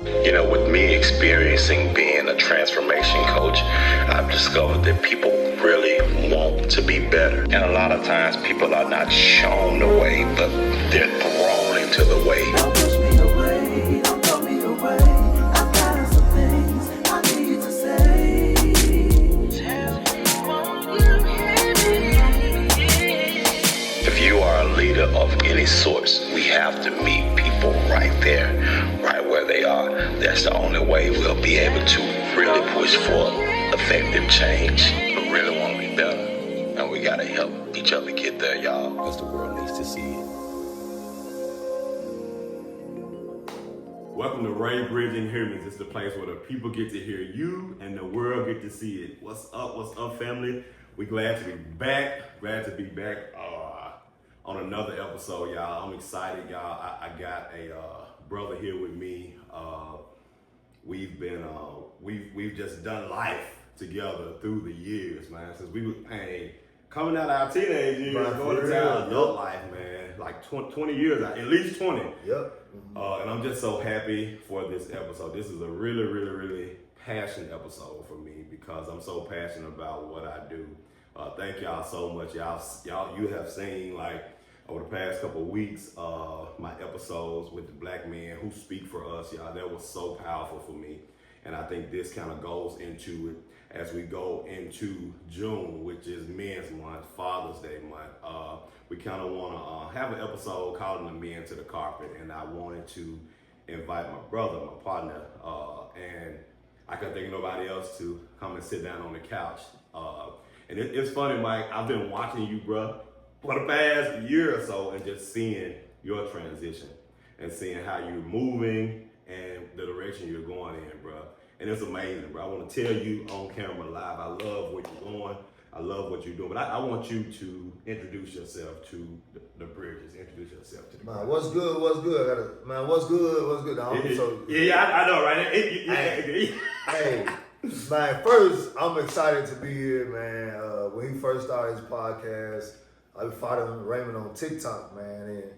You know, with me experiencing being a transformation coach, I've discovered that people really want to be better. And a lot of times people are not shown the way, but they're thrown into the way. Don't push me away, don't throw me away. I've got some things I need to say. Tell me, won't you hear me? If you are a leader of any sort, we have to meet people right there, right where they are. That's the only way we'll be able to really push for effective change. We really want to be better, and we gotta help each other get there, y'all, because the world needs to see it. Welcome to Ray Bridge and Hear Me. This is the place where the people get to hear you and the world get to see it. What's up, family? We glad to be back. On another episode, y'all. I'm excited, y'all. I got a brother here with me. We've just done life together through the years, man. Since we were coming out of our teenage years, going to adult life, man. Like 20 years, at least 20. Yep. And I'm just so happy for this episode. This is a really, really, really passionate episode for me because I'm so passionate about what I do. Thank y'all so much. Y'all, you have seen like over the past couple of weeks, my episodes with the black men who speak for us, y'all. That was so powerful for me. And I think this kind of goes into it as we go into June, which is Men's Month, Father's Day month. We kind of want to have an episode calling the men to the carpet. And I wanted to invite my brother, my partner, and I couldn't think of nobody else to come and sit down on the couch. And it's funny, Mike, I've been watching you, bro, for the past year or so and just seeing your transition and seeing how you're moving and the direction you're going in, bro. And it's amazing, bro. I want to tell you on camera live, I love where you're going. I love what you're doing. But I want you to introduce yourself to the Bridges. Introduce yourself to the Man, what's good? What's good? What's good? I know, right? Hey, man, first, I'm excited to be here, man. When he first started his podcast, I was following Raymond on TikTok, man, and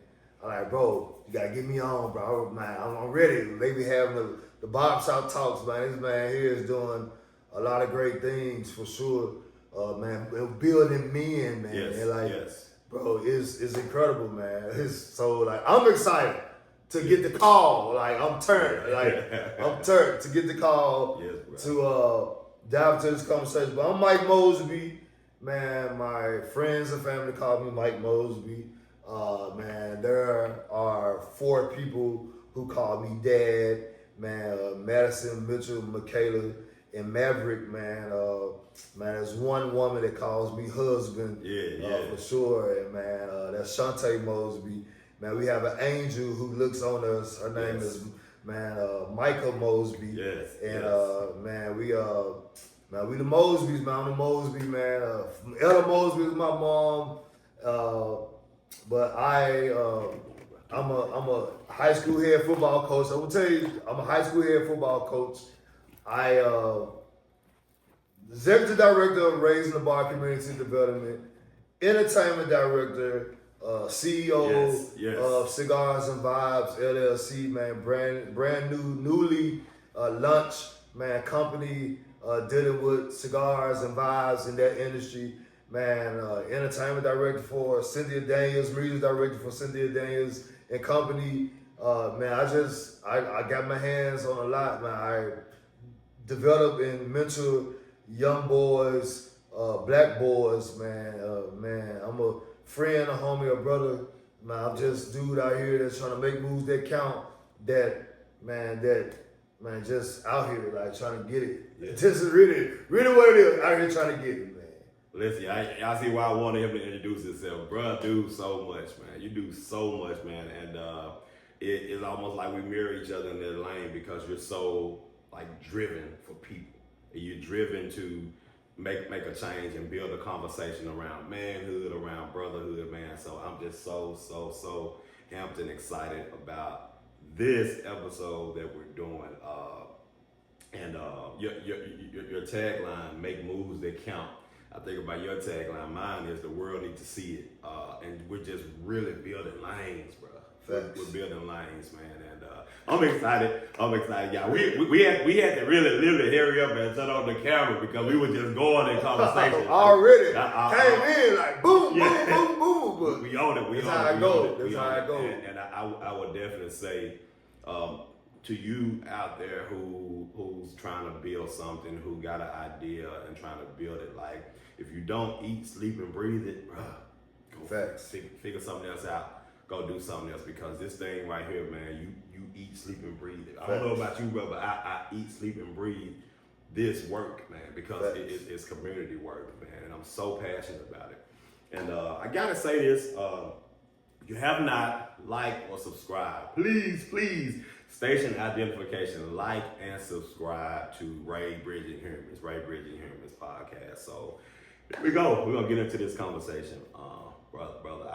I'm like, bro, you gotta get me on, bro. Man, I'm ready. They be having the barbershop talks, man. This man here is doing a lot of great things for sure, man. Building men, man. Yes, and like, yes. bro, it's incredible, man. It's so like I'm excited to get the call. Like I'm turned to get the call to dive into this conversation. But I'm Mike Mosby. Man, my friends and family call me Mike Mosby. Man, there are 4 people who call me Dad. Man, Madison, Mitchell, Michaela, and Maverick. Man, man, there's one woman that calls me husband. For sure. And man, that's Shantae Mosby. Man, we have an angel who looks on us. Her name is Michael Mosby. Yes. And man, we the Mosbys, man. I'm the Mosby, man. Ella Mosby is my mom. But I'm a high school head football coach. I will tell you, I'm a high school head football coach. Executive director of Raising the Bar Community Development, entertainment director, CEO of Cigars and Vibes LLC, man. Brand newly launched, man, company dealing with cigars and vibes in that industry. Man, entertainment director for Cynthia Daniels, music director for Cynthia Daniels and company. Man, I got my hands on a lot, man. I develop and mentor young boys, black boys, man. Man, I'm a friend, a homie, a brother. Man, I'm just dude out here that's trying to make moves that count. Man, just out here, like, trying to get it. Yeah. This is really what it is, out here trying to get it, man. Listen, y'all see why I wanted him to introduce himself. Bruh, do so much, man. You do so much, man. And it's almost like we mirror each other in that lane because you're so, like, driven for people. And you're driven to make a change and build a conversation around manhood, around brotherhood, man. So I'm just so amped and excited about this episode that we're doing. Your tagline, make moves that count. I think about your tagline. Mine is the world needs to see it. And we're just really building lanes, bro, We're building lanes, man, and I'm excited. Yeah, we had to really hurry up and turn on the camera because we were just going in conversation. Already came in like boom, boom, boom. But we own it. That's how it goes. And I would definitely say to you out there who's trying to build something, who got an idea and trying to build it, like if you don't eat, sleep, and breathe it, go figure something else out. Go do something else because this thing right here, man, you eat, sleep, and breathe it. I don't know about you, bro, but I eat, sleep, and breathe this work, man, because it's community work, man, and I'm so passionate about it. And I gotta say this, if you have not liked or subscribed, please, station identification, like and subscribe to Ray Bridging Humans podcast. So here we go. We're gonna get into this conversation, brother.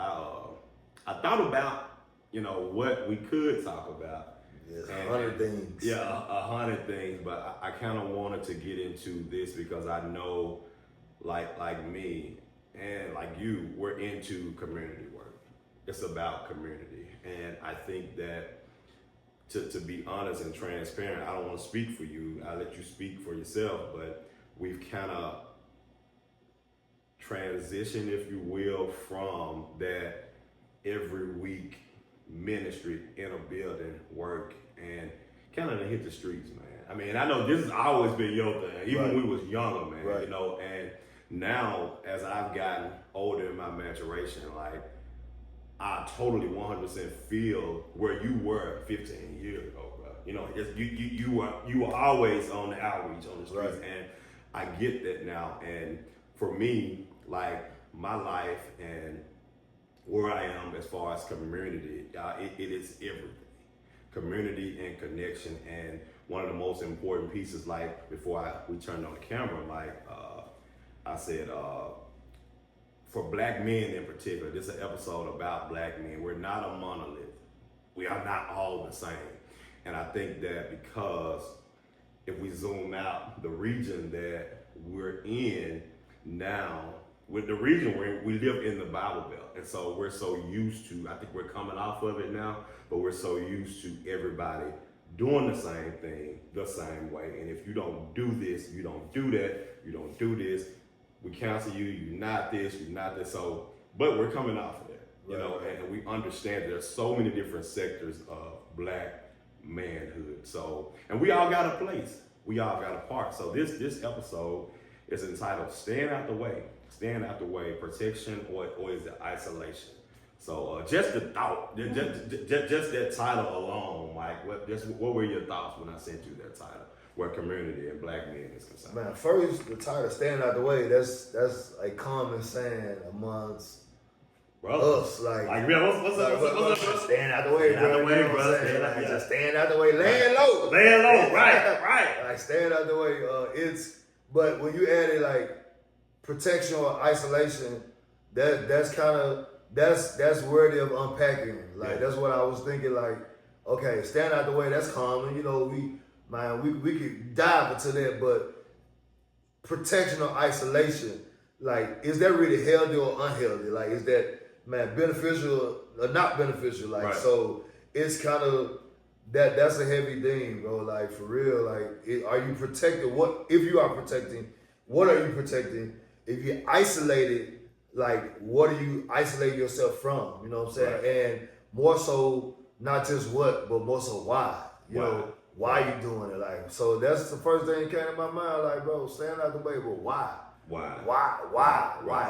I thought about, what we could talk about. Yes, 100 things. Yeah, 100 things, but I kind of wanted to get into this because I know, like me and like you, we're into community work. It's about community, and I think that to be honest and transparent, I don't want to speak for you. I let you speak for yourself, but we've kind of transitioned, if you will, from that every week ministry in a building work and kind of hit the streets, man. I mean, I know this has always been your thing, even when we was younger, man, and now as I've gotten older in my maturation, like I totally 100% feel where you were 15 years ago, bro. You were always on the outreach on the streets, and I get that now. And for me, like my life and where I am as far as community, it is everything. Community and connection, and one of the most important pieces, like before we turned on the camera, like I said, for black men in particular, this is an episode about black men. We're not a monolith. We are not all the same. And I think that because if we zoom out, the region that we're in now, with the region where we live in the Bible Belt. And so we're so used to, I think we're coming off of it now, but we're so used to everybody doing the same thing the same way. And if you don't do this, you don't do that, you don't do this, we counsel you, you're not this, you're not this. So, but we're coming off of that, and we understand there's so many different sectors of black manhood. So, and we all got a place, we all got a part. So this episode is entitled Staying Out the Way, protection, or is it isolation? So just the thought, just that title alone, Mike, what were your thoughts when I sent you that title, where community and black men is concerned? Man, first, the title, Staying Out the Way, that's a common saying amongst us. Like what's up? Staying out the way, bro. Just staying out the way, laying low. Right. Like staying out the way, but when you add it like protection or isolation, that's worthy of unpacking. Like that's what I was thinking. Like, okay, stand out the way. That's common. We could dive into that, but protection or isolation, like, is that really healthy or unhealthy? Like, is that beneficial or not beneficial? Like, so it's kind of that's a heavy thing, bro. Like for real. Like, are you protected? If you are protecting? What are you protecting? If you're isolated, like, what are you isolating yourself from? You know what I'm saying? Right. And more so, not just what, but more so why. You know, why you doing it? Like, so that's the first thing that came to my mind. Like, bro, stand out the way, but why? Why?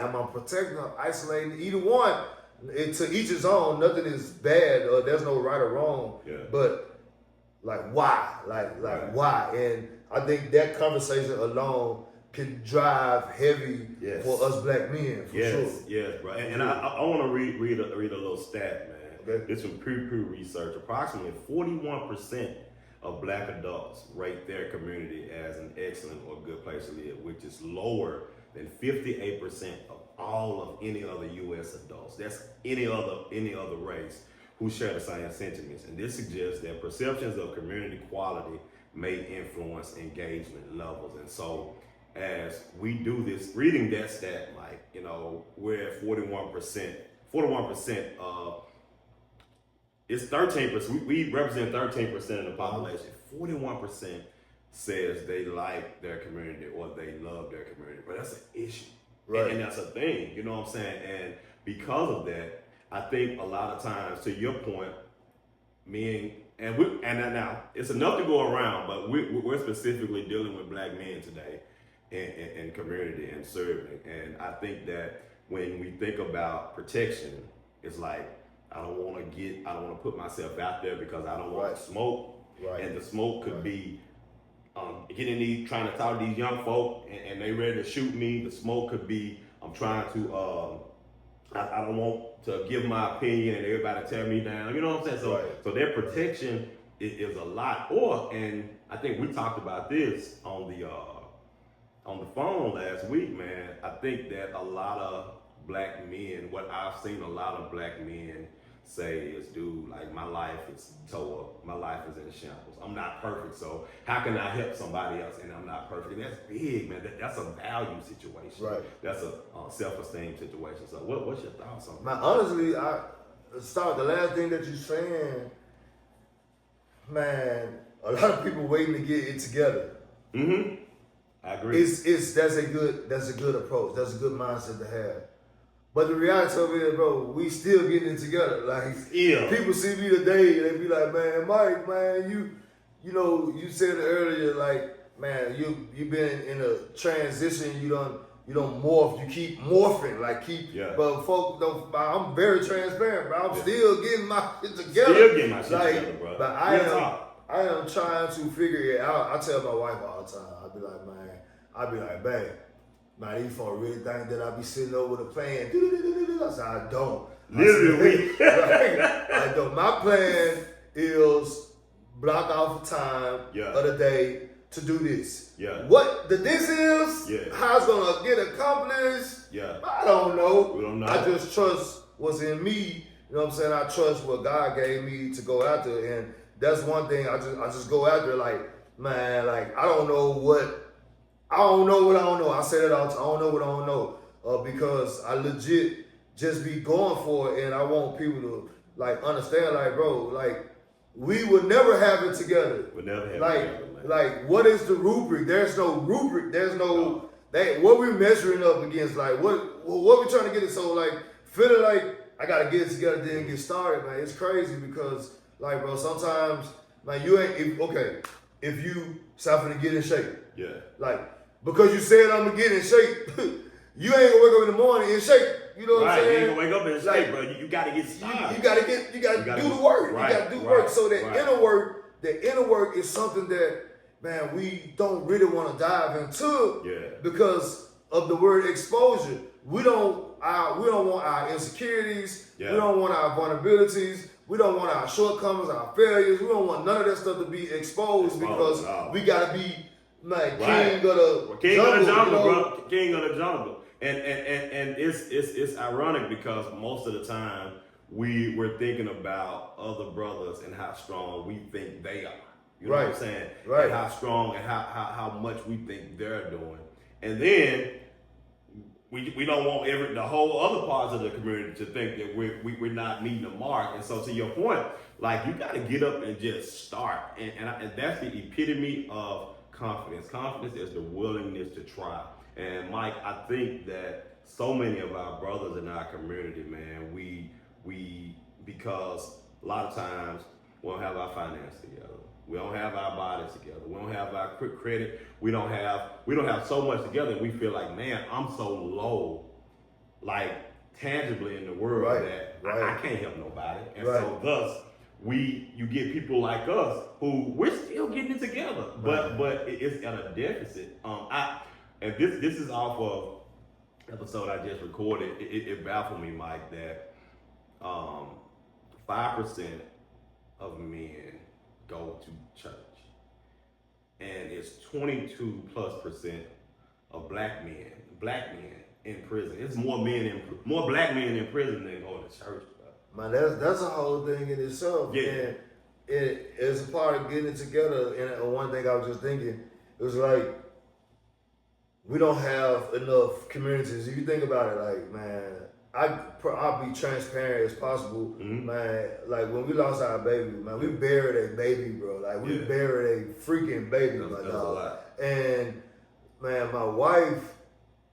Am I protecting or isolating? Either one, to each his own. Nothing is bad, or there's no right or wrong. Yeah. But like, why? Like why? And I think that conversation alone can drive heavy for us black men, for sure. Yes, bro. And I want to read a little stat, man. Okay. This from Pew Research. Approximately 41% of black adults rate their community as an excellent or good place to live, which is lower than 58% of all of any other U.S. adults. That's any other race who share the same sentiments. And this suggests that perceptions of community quality may influence engagement levels. And so, as we do this, reading that stat, we're at 41% it's 13%. We represent 13% of the population. 41% says they like their community or they love their community, but that's an issue, Right. and that's a thing. You know what I'm saying? And because of that, I think a lot of times, to your point, now it's enough to go around, but we're specifically dealing with black men today in community and serving. And I think that when we think about protection, it's like I don't want to put myself out there because I don't want to smoke. Right. And the smoke could be trying to talk to these young folk and they ready to shoot me. The smoke could be I'm trying to I don't want to give my opinion and everybody tear me down. You know what I'm saying? So their protection is a lot. And I think we talked about this on the phone last week, man. I think that a lot of black men, what I've seen a lot of black men say is, dude, like my life is tore up. My life is in shambles. I'm not perfect, so how can I help somebody else and I'm not perfect? And that's big, man. That's a value situation. Right. That's a self-esteem situation. So what's your thoughts on that? Man, honestly, the last thing that you're saying, man, a lot of people waiting to get it together. Mm-hmm. I agree. That's a good approach. That's a good mindset to have. But the reality of it is, bro, we still getting it together. Like, people see me today and they be like, man, Mike, man, you know, you said it earlier, like, man, you've been in a transition. You don't morph. You keep morphing, But folks don't. I'm very transparent, bro. I'm still getting my shit together. Still getting my shit together, bro. But I am trying to figure it out. I tell my wife all the time. I be like, babe. Man, these folks really think that I be sitting over the plan. I said, I don't. Literally. I don't. My plan is block off a time of the day to do this. Yeah. What this is, how it's going to get accomplished, I don't know. We don't know. I just trust what's in me. You know what I'm saying? I trust what God gave me to go after. And that's one thing. I just go after, like, man, like, I don't know what I don't know. I say that all the time. I don't know what I don't know. Because I legit just be going for it, and I want people to, like, understand, like, bro, like, we would never have it together. We'll never have it together, man. Like, what is the rubric? There's no rubric. There's no that. What we measuring up against? Like, what we trying to get it? So, like, feeling like I gotta get it together, then get started, man. It's crazy because, like, bro, sometimes, like, you ain't if you stop to get in shape, like. Because you said I'm gonna get in shape, you ain't gonna wake up in the morning in shape. You know what I'm saying? You ain't gonna wake up in shape, bro. You gotta get started. You gotta do the work. You gotta do work. So the inner work is something that, man, we don't really want to dive into because of the word exposure. We don't want our insecurities. We don't want our vulnerabilities. We don't want our shortcomings, our failures. We don't want none of that stuff to be exposed because we gotta be like king of the jungle, bro. King of the jungle. And it's ironic because most of the time we're thinking about other brothers and how strong we think they are. You know what I'm saying? Right. And how strong and how much we think they're doing. And then we don't want the whole other parts of the community to think that we're not meeting the mark. And so to your point, like, you got to get up and just start. And that's the epitome of confidence. Confidence is the willingness to try. And Mike, I think that so many of our brothers in our community, man, we because a lot of times we don't have our finances together. We don't have our bodies together. We don't have our quick credit. We don't have so much together. And we feel like, man, I'm so low, like tangibly in the world that I can't help nobody. And so thus, you get people like us who we're still getting it together, but it's at a deficit. And this is off of episode I just recorded. It baffled me, Mike, that 5% of men go to church, and it's 22+% of black men in prison. It's more black men in prison than go to church. Man, that's a whole thing in itself. Yeah. And it's a part of getting it together. And one thing I was just thinking, it was like, we don't have enough communities. If you think about it, like, man, I'll be transparent as possible, man. Like when we lost our baby, man, we buried a baby, bro. Like we buried a freaking baby, my dog. And man, my wife,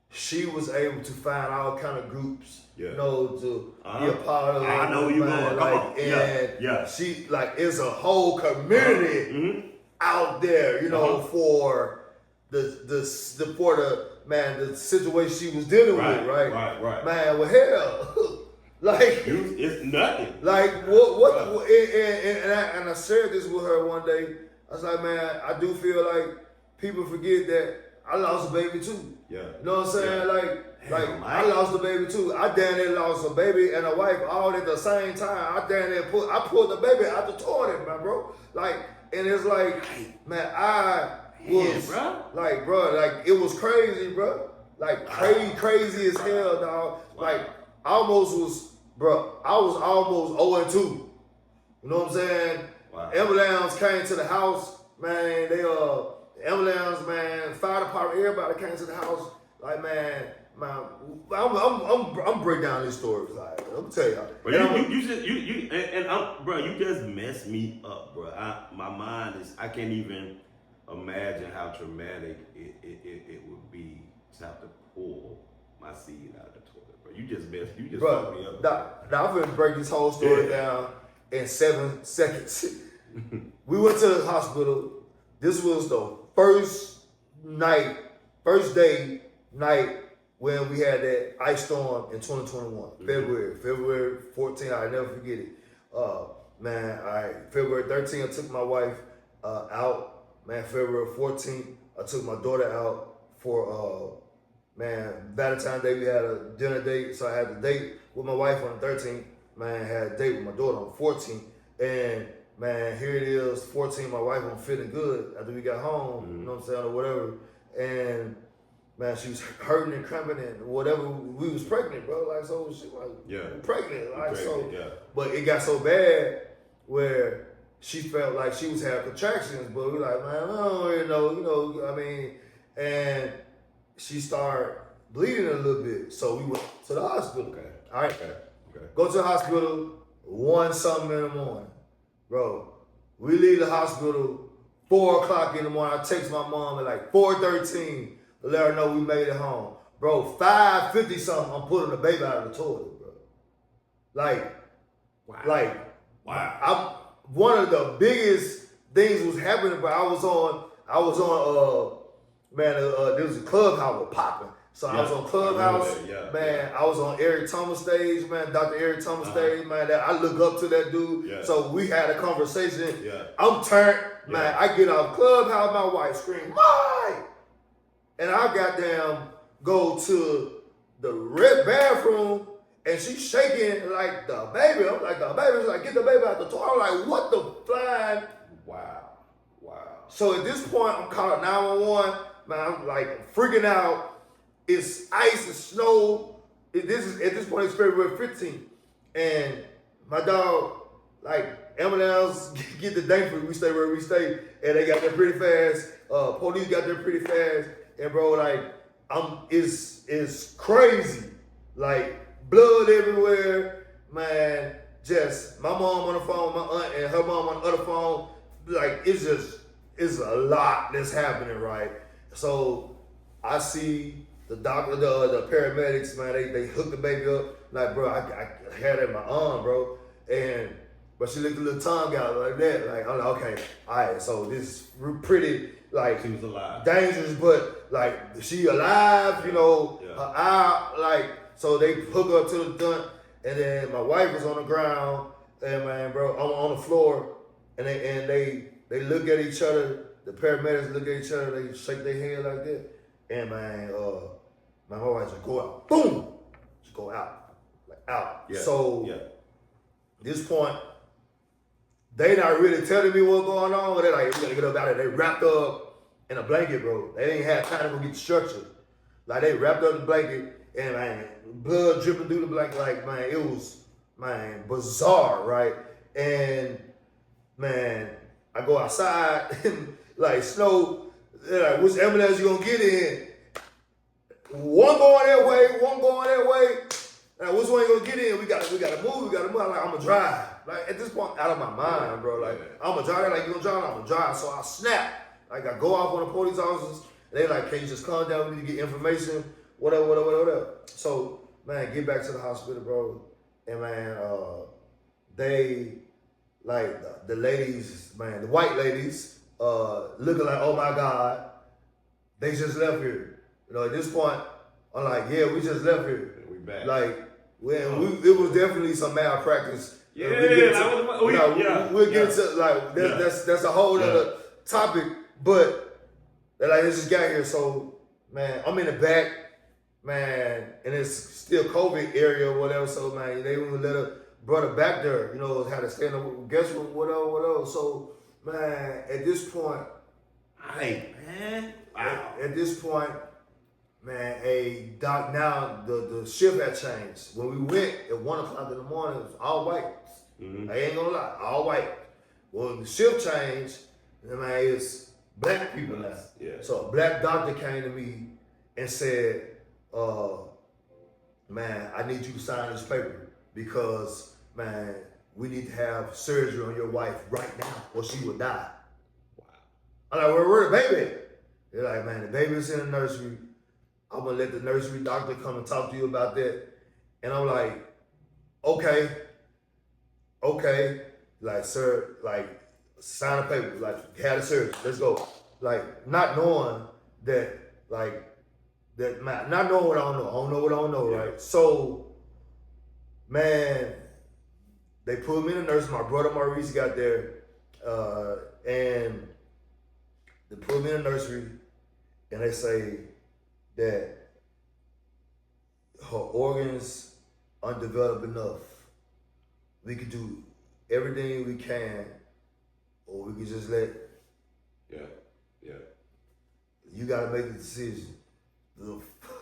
she was able to find all kind of groups, you know, to be a part of. I know where you going. Like, and she like it's a whole community out there, you know, for the situation she was dealing with, right? Man, well, hell, like it's nothing. Like what? And I shared this with her one day. I was like, man, I do feel like people forget that I lost a baby too. Yeah, you know what I'm saying? Like I lost a baby too. I damn near lost a baby and a wife all at the same time. I damn near pulled the baby out the toilet, man, bro. Like, and it's like, man, like it was crazy, bro. Like crazy as hell, dog. Like I was almost 0-2. You know what I'm saying? Wow. Ambulance came to the house, man. Ambulance, man, fire department, everybody came to the house. Like, man, I'm break down these stories. Like, I'm tell y'all. Bro, you just messed me up, bro. My mind is, I can't even imagine how traumatic it would be to have to pull my seed out of the toilet, bro. You just fucked me up. Now I'm gonna break this whole story down in 7 seconds. We went to the hospital. This was the first day when we had that ice storm in 2021, February 14th. I never forget it. February 13th, I took my wife out. Man, February 14th, I took my daughter out for Valentine's Day. We had a dinner date, so I had a date with my wife on the 13th. Man, I had a date with my daughter on the 14th, and man, here it is, 14th. My wife wasn't feeling good after we got home. You know what I'm saying, or whatever. And man, she was hurting and cramping and whatever. We was pregnant, bro. Like, so she was pregnant. Like, but it got so bad where she felt like she was having contractions, but we like, man, I don't really know, I mean, and she started bleeding a little bit. So we went to the hospital. Okay. All right. Okay. Go to the hospital, 1-something in the morning. Bro, we leave the hospital 4 o'clock in the morning. I text my mom at like 4:13 to let her know we made it home. Bro, 5:50 something, I'm pulling the baby out of the toilet, bro. Wow. One of the biggest things was happening, but I was on there was a Clubhouse was popping. So I was on Clubhouse, I was on Eric Thomas stage, man, Dr. Eric Thomas stage, man, that I look up to that dude. Yeah. So we had a conversation. Yeah. I'm turned, man, I get off Clubhouse, my wife scream, Mike! And I goddamn go to the red bathroom and she's shaking like the baby. I'm like, the baby's like, get the baby out the toilet. I'm like, what the flying? Wow. So at this point, I'm calling 911. Man, I'm like freaking out. It's ice and snow. At this point, it's February 15th. And my dog, like, ambulance get the Dankford. We stay where we stay. And they got there pretty fast. Police got there pretty fast. And bro, like, it's crazy. Like, blood everywhere, man. Just my mom on the phone, my aunt and her mom on the other phone. Like, it's a lot that's happening, right? So I see the doctor, the paramedics, man. They hook the baby up. Like, bro, I had it in my arm, bro. But she licked a little tongue out like that. Like, I'm like, okay, all right. So this is pretty, like, she was alive. Dangerous, but like, she alive, you know, her eye, like. So they hook her up to the dunt, and then my wife was on the ground, and man, bro, on the floor, and they look at each other. The paramedics look at each other. They shake their head like that, and man, my wife just go out, boom, just go out, like out. Yeah. So this point, they not really telling me what's going on. They're like, we gotta get up out of there. They wrapped up in a blanket, bro. They ain't had time to go get the structure. Like, they wrapped up the blanket. And man, blood dripping through the blanket, like, man, it was, man, bizarre, right? And man, I go outside and like snow, they're like, which ambulance you gonna get in? One going that way, one going that way. Like, which one you gonna get in? We gotta move. I'm like, I'm gonna drive. Like, at this point, out of my mind, bro. Like, I'm gonna drive. Like, you gonna drive? I'm gonna drive. So I snap. Like, I go off on the police officers. And they like, can you just calm down? We need to get information. Whatever. So, man, get back to the hospital, bro. And man, they like the ladies, man, the white ladies, looking like, oh my God, they just left here. You know, at this point, I'm like, yeah, we just left here. We back. Like, it was definitely some malpractice. Yeah, we'll get into like that's a whole other topic. But they like, they just got here, so man, I'm in the back, man, and it's still COVID area or whatever. So man, they wouldn't let a brother back there, you know, had to stay in the guest room, whatever. So man, at this point, at this point, man, now the shift had changed. When we went at 1 o'clock in the morning, it was all white. Mm-hmm. I ain't gonna lie, all white. Well, the shift changed, man, it's black people now. Yeah. So a black doctor came to me and said, man, I need you to sign this paper because, man, we need to have surgery on your wife right now or she will die. Wow. I'm like, where the baby? They're like, man, the baby's in the nursery. I'm gonna let the nursery doctor come and talk to you about that. And I'm like, okay. Like, sir, like, sign a paper, like, had a surgery, let's go. Like, not knowing that, like, not knowing what I don't know. I don't know, right? So, man, they put me in the nursery. My brother Maurice got there, and they put me in the nursery, and they say that her organs undeveloped enough. We could do everything we can, or we could just let. Yeah. You gotta make the decision.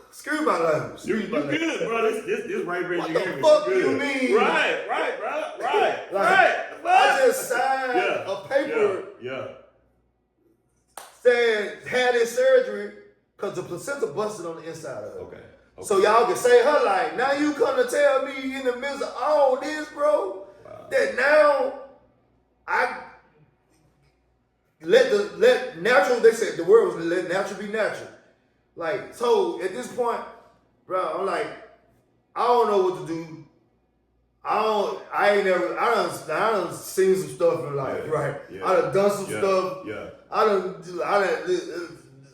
Excuse my language. You good, bro. This right here. What the fuck do you mean? Right, bro. Right. I just signed a paper. Saying had this surgery because the placenta busted on the inside of her. Okay. So y'all can save her life. Now you come to tell me in the midst of all this, bro, that now I let natural. They said the word was let natural be natural. Like, so at this point, bro, I'm like, I don't know what to do. I done seen some stuff in life, right? Yeah. I done some stuff. Yeah. I done,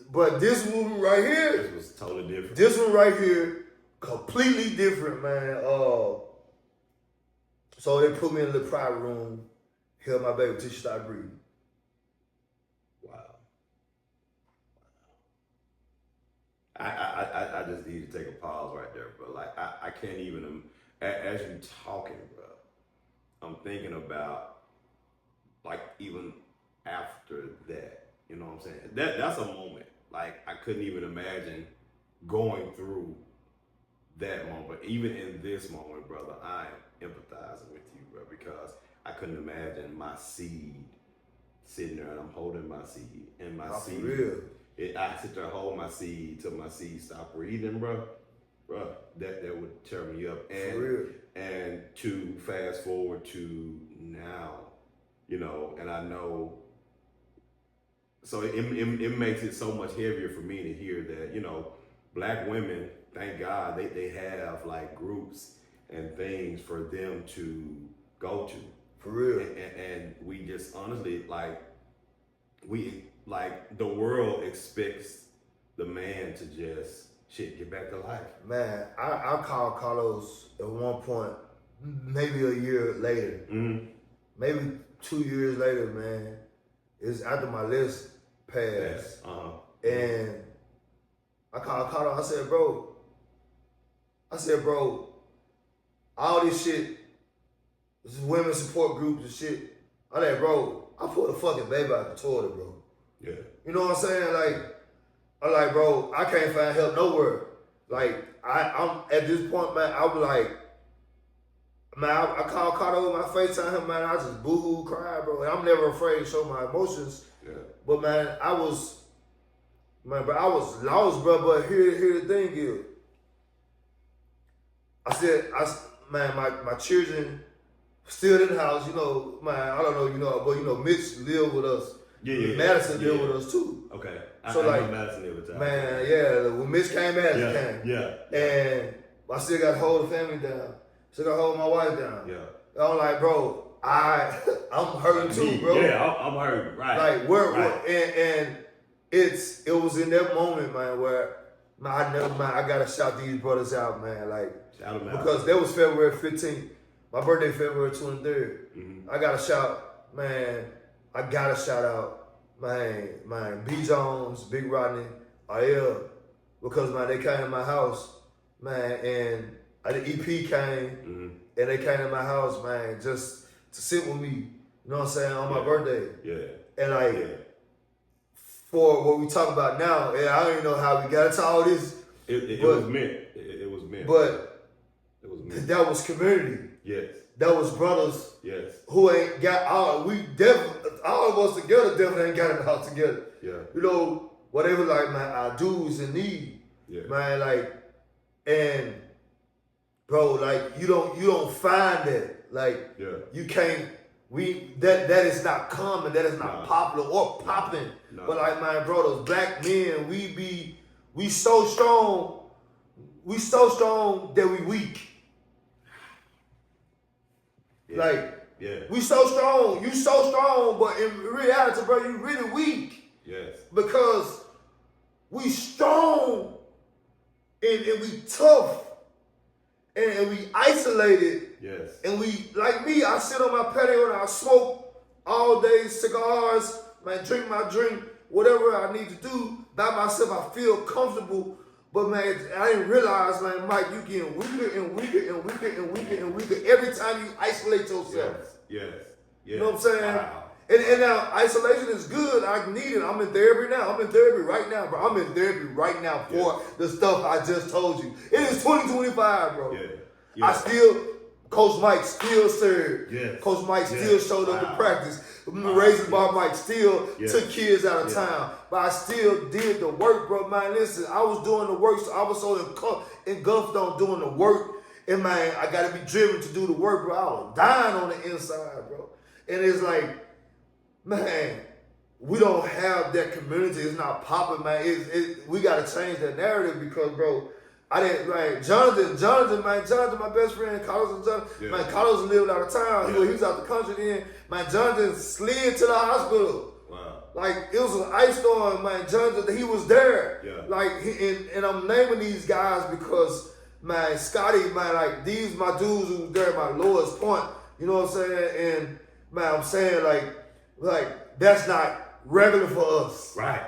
but this movie right here. This was totally different. This one right here, completely different, man. So they put me in the private room, held my baby till she started breathing. I just need to take a pause right there, bro. Like, I can't even, as you talking, bro, I'm thinking about, like, even after that, you know what I'm saying? That's a moment. Like, I couldn't even imagine going through that moment. Even in this moment, brother, I am empathizing with you, bro, because I couldn't imagine my seed sitting there and I'm holding my seed. And my seed. Real. I sit there, hold my seed till my seed stop breathing, bro. That would tear me up. And to fast forward to now, you know, and I know, so it makes it so much heavier for me to hear that, you know, black women, thank God, they have like groups and things for them to go to. For real. And we just honestly, like the world expects the man to just get back to life. Man, I called Carlos at one point, maybe a year later, maybe 2 years later, man. It's after my list passed. And I called Carlos, I said, bro, all this shit, this is women support groups and shit. I like, bro, I pulled a fucking baby out the toilet, bro. Yeah. You know what I'm saying? Like, I'm like, bro, I can't find help nowhere. Like, I'm at this point, man, I was like, man, I called Carter with my FaceTime him, man, I just boo-hoo cried, bro. And I'm never afraid to show my emotions. Yeah. But man, I was lost, bro. But here the thing is, man, my children still in the house, you know, man, I don't know, you know, but you know, Mitch lived with us. Madison lived with us too. Okay. So I like, know Madison lived with y'all. man, yeah, when Mitch came, Madison came. Yeah. And I still got to hold the family down. Still got to hold my wife down. Yeah. I'm like, bro, I'm hurting too, bro. Yeah, I'm hurting. Right. Like, and it was in that moment, man, where I gotta shout these brothers out, man. Like, shout them out. Because that was February 15th. My birthday, February 23rd. Mm-hmm. I gotta shout, man. I gotta shout out, man, B. Jones, Big Rodney, Ariel, because man, they came to my house, man, and the EP came, and they came to my house, man, just to sit with me. You know what I'm saying, on my birthday. Yeah. And like, for what we talk about now, and I don't even know how we got into all this. It was meant. It was meant. But it was meant. That was community. Yes. That was brothers. Yes. Who ain't got all of us together definitely ain't got it all together. Yeah. You know, whatever, like, man, our dudes in need. Yeah. Man, like, and bro, like, you don't find that. Like, you can't, that is not common, that is not popular or popping. No. But like, man, bro, those black men, we so strong that we weak. Yeah. Like, we so strong, you so strong, but in reality, bro, you really weak. Yes. Because we strong and we tough and we isolated. Yes. And we, like me, I sit on my patio and I smoke all day, cigars, man, drink my drink, whatever I need to do by myself. I feel comfortable. But man, I didn't realize, man, Mike, you getting weaker and weaker and weaker and weaker and weaker every time you isolate yourself. Yes. You know what I'm saying? Wow. And now isolation is good. I need it. I'm in therapy now. I'm in therapy right now, bro. I'm in therapy right now for the stuff I just told you. It is 2025, bro. Yeah. Coach Mike still served. Yes. Coach Mike still showed up to practice. Raising Bar Mike still took kids out of town. But I still did the work, bro. Man, listen, I was doing the work, so I was so engulfed on doing the work. And man, I got to be driven to do the work, bro. I was dying on the inside, bro. And it's like, man, we don't have that community. It's not popping, man. We got to change that narrative because, bro, I didn't, like, Jonathan, my best friend, Carlos and Jonathan, man, Carlos lived out of town. He was out the country then. Man, Jonathan slid to the hospital. Wow. Like, it was an ice storm, man. Jonathan, he was there. Yeah. Like, and I'm naming these guys because, man, Scotty, man, like, these my dudes who was there at my lowest point. You know what I'm saying? And, man, I'm saying, like, that's not regular for us. Right.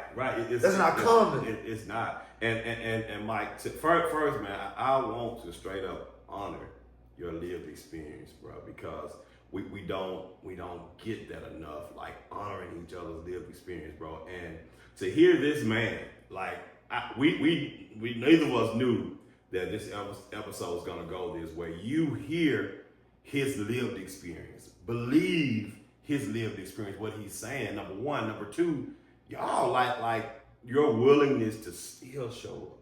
That's not common. It's not. And Mike, first, man, I want to straight up honor your lived experience, bro, because we don't get that enough, like honoring each other's lived experience, bro. And to hear this man, like we neither of us knew that this episode was gonna go this way. You hear his lived experience, believe his lived experience, what he's saying. Number one, number two, y'all like your willingness to still show up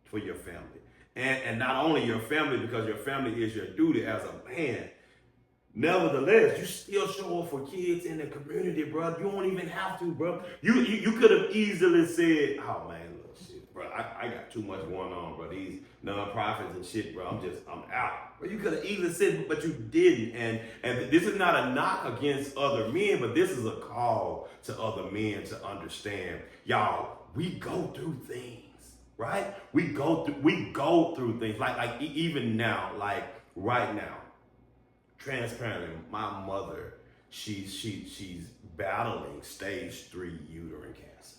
for your family. And not only your family, because your family is your duty as a man. Nevertheless, you still show up for kids in the community, bro. You don't even have to, bro. You could have easily said, oh man, look, shit, bro, I got too much going on, bro. These nonprofits and shit, bro, I'm out. But you could have easily said, but you didn't. And this is not a knock against other men, but this is a call to other men to understand, y'all, we go through things, right? We go through things. Like even now, like right now, transparently, my mother, she's battling stage 3 uterine cancer.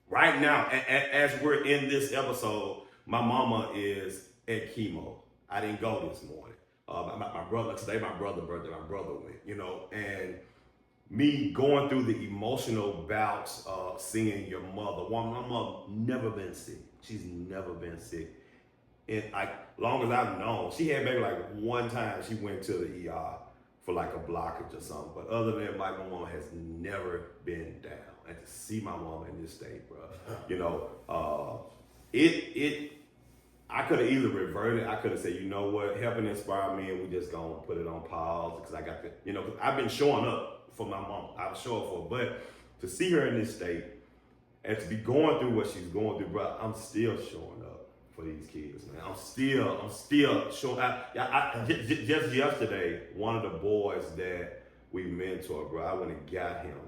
Right now, as we're in this episode, my mama is at chemo. I didn't go this morning. My brother, today my brother's birthday, my brother went, you know, and me going through the emotional bouts of seeing your mother. My mother never been sick. She's never been sick. And like, long as I've known, she had maybe like one time she went to the ER for like a blockage or something. But other than that, my mom has never been down. And to see my mom in this state, bro, you know, I could have either reverted. I could have said, you know what, helping inspire me, and we just gonna put it on pause because I got to, you know, cause I've been showing up for my mom. I was showing up for her, but to see her in this state and to be going through what she's going through, bro, I'm still showing up for these kids, man. I'm still showing. Just yesterday, one of the boys that we mentor, bro, I went and got him.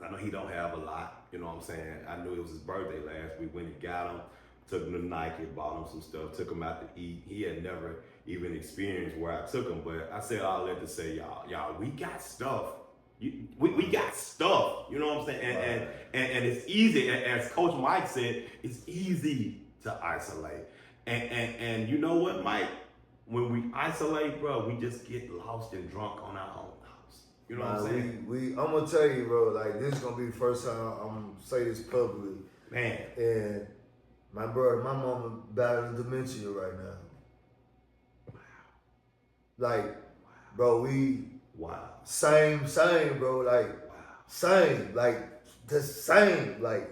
I know he don't have a lot, you know what I'm saying? I knew it was his birthday last week. Went and got him, took him to Nike, bought him some stuff, took him out to eat. He had never even experienced where I took him, but I said all that to say, y'all, we got stuff. We got stuff, you know what I'm saying? And it's easy, as Coach Mike said, it's easy to isolate. And you know what, Mike? When we isolate, bro, we just get lost and drunk on our own. You know what I'm saying? I'm gonna tell you, bro. Like, this is gonna be the first time I'm gonna say this publicly. Man. And my mama battling dementia right now. Like, bro, same, bro. Like, same, like the same. Like,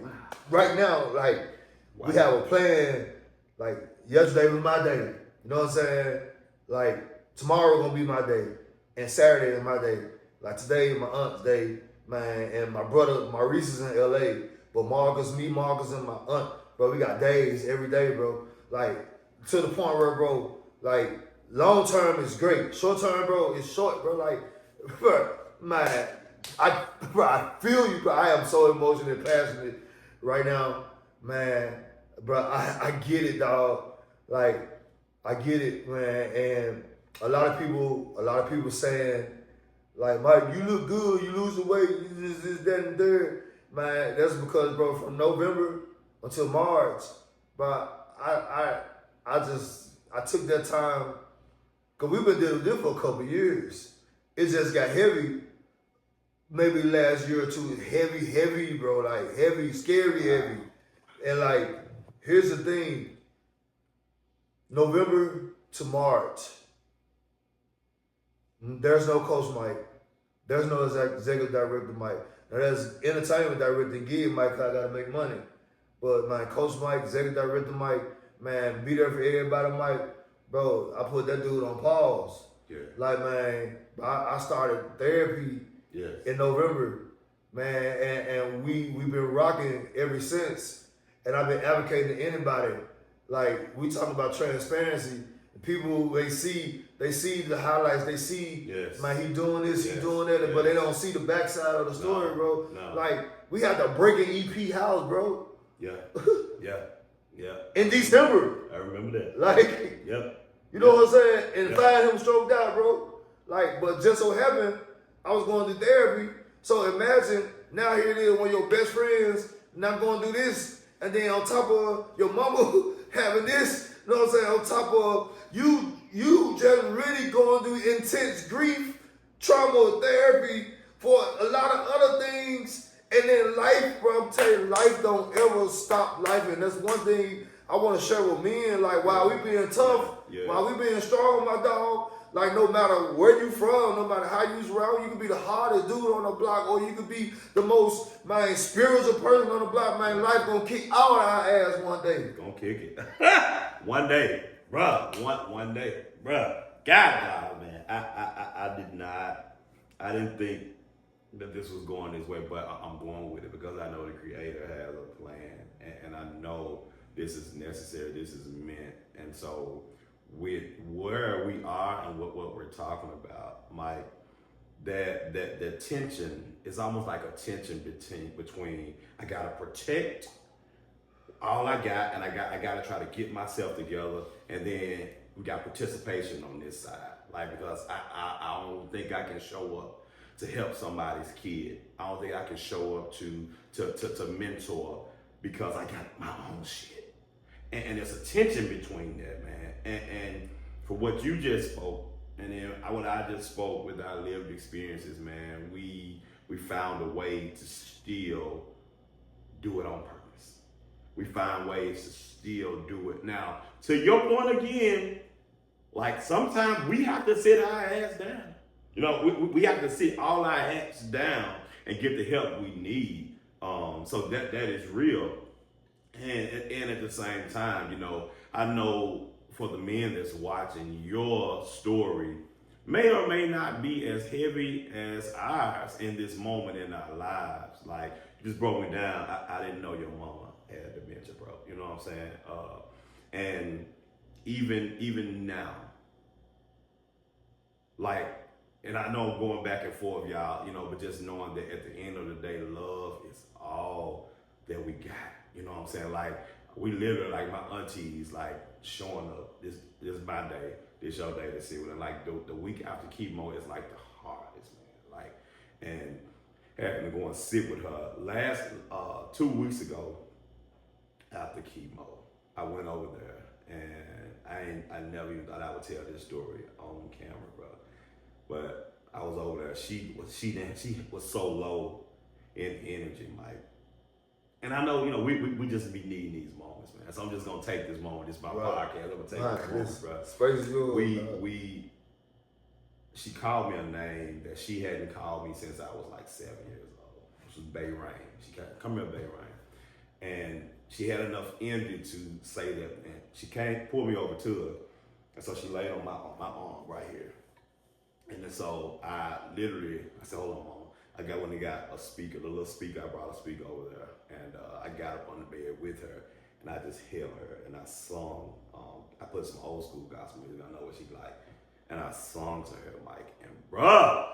right now, like we have a plan. Like, yesterday was my day. You know what I'm saying? Like, tomorrow gonna be my day, and Saturday is my day. Like, today is my aunt's day, man, and my brother, Maurice is in LA, but Marcus, and my aunt, bro, we got days every day, bro. Like, to the point where, bro, like, long term is great. Short term, bro, is short, bro. Like, bro, man, I feel you, bro. I am so emotional and passionate right now, man. Bro, I get it, dog. Like, I get it, man. And a lot of people saying, like, Mike, you look good, you lose the weight, you this, that, and third. Man, that's because, bro, from November until March, but I took that time, because we've been dealing with this for a couple of years. It just got heavy, maybe last year or two. Heavy, bro, like heavy, scary heavy. And like, here's the thing, November to March, there's no Coach Mike. There's no executive director Mike. Now, there's entertainment director and gig Mike, because I got to make money. But, man, Coach Mike, executive director Mike, man, be there for everybody Mike. Bro, I put that dude on pause. Yeah. Like, man, I started therapy in November, man, and we've been rocking ever since. And I've been advocating to anybody. Like, we talking about transparency. People, they see the highlights. They see, man, he doing this, he doing that, but they don't see the backside of the story, bro. No. Like, we had the Breaking EP house, bro. Yeah. In December. I remember that. Like, you know what I'm saying? And find him stroked out, bro. Like, but just so happened, I was going to therapy. So imagine, now here it is, one of your best friends not going to do this, and then on top of your mama having this, you know what I'm saying, on top of you just really going through intense grief, trauma, therapy for a lot of other things. And then life, bro, I'm telling you, life don't ever stop life. And that's one thing I want to share with men. Like, while we being tough, while we being strong, my dog, like, no matter where you from, no matter how you surround, you can be the hardest dude on the block, or you could be the most, man, spiritual person on the block. Man, life gonna kick all our ass one day. Gonna kick it. One day. Bruh, one day, bruh. God, man, I didn't think that this was going this way, but I'm going with it because I know the Creator has a plan, and I know this is necessary, this is meant. And so with where we are and what we're talking about, Mike, that tension is almost like a tension between I gotta protect all I got, and I gotta try to get myself together, and then we got participation on this side, like, because I don't think I can show up to help somebody's kid. I don't think I can show up to mentor because I got my own shit, and there's a tension between that, man. And for what you just spoke, and then what I just spoke with our lived experiences, man, we found a way to still do it on purpose. We find ways to still do it. Now, to your point again, like, sometimes we have to sit our ass down. You know, we have to sit all our ass down and get the help we need. So that is real. And at the same time, you know, I know for the men that's watching, your story may or may not be as heavy as ours in this moment in our lives. Like, you just broke me down. I didn't know your mama had dementia, bro. You know what I'm saying? And even now, like, and I know I'm going back and forth, y'all, you know, but just knowing that at the end of the day, love is all that we got. You know what I'm saying? Like, we literally, like, my aunties, like, showing up. This is my day. This your day to see what. And like the week after chemo is like the hardest, man. Like, and having to go and sit with her. Last 2 weeks ago, after chemo, I went over there, and I never even thought I would tell this story on camera, bro. But I was over there. She was so low in energy, Mike. And I know, you know, we just be needing these moments, man. So I'm just gonna take this moment. This is my podcast. I'm gonna take this moment, bro. Space is yours. She called me a name that she hadn't called me since I was like 7 years old, which was Bay Rain. She called, come here, Bay Rain. And she had enough energy to say that, and she pulled me over to her. And so she laid on my arm right here. And then so I said, hold on, Mama. I got a speaker, the little speaker, I brought a speaker over there. And I got up on the bed with her, and I just held her, and I sung. I put some old school gospel music, I know what she like. And I sung to her, Mike, and bruh,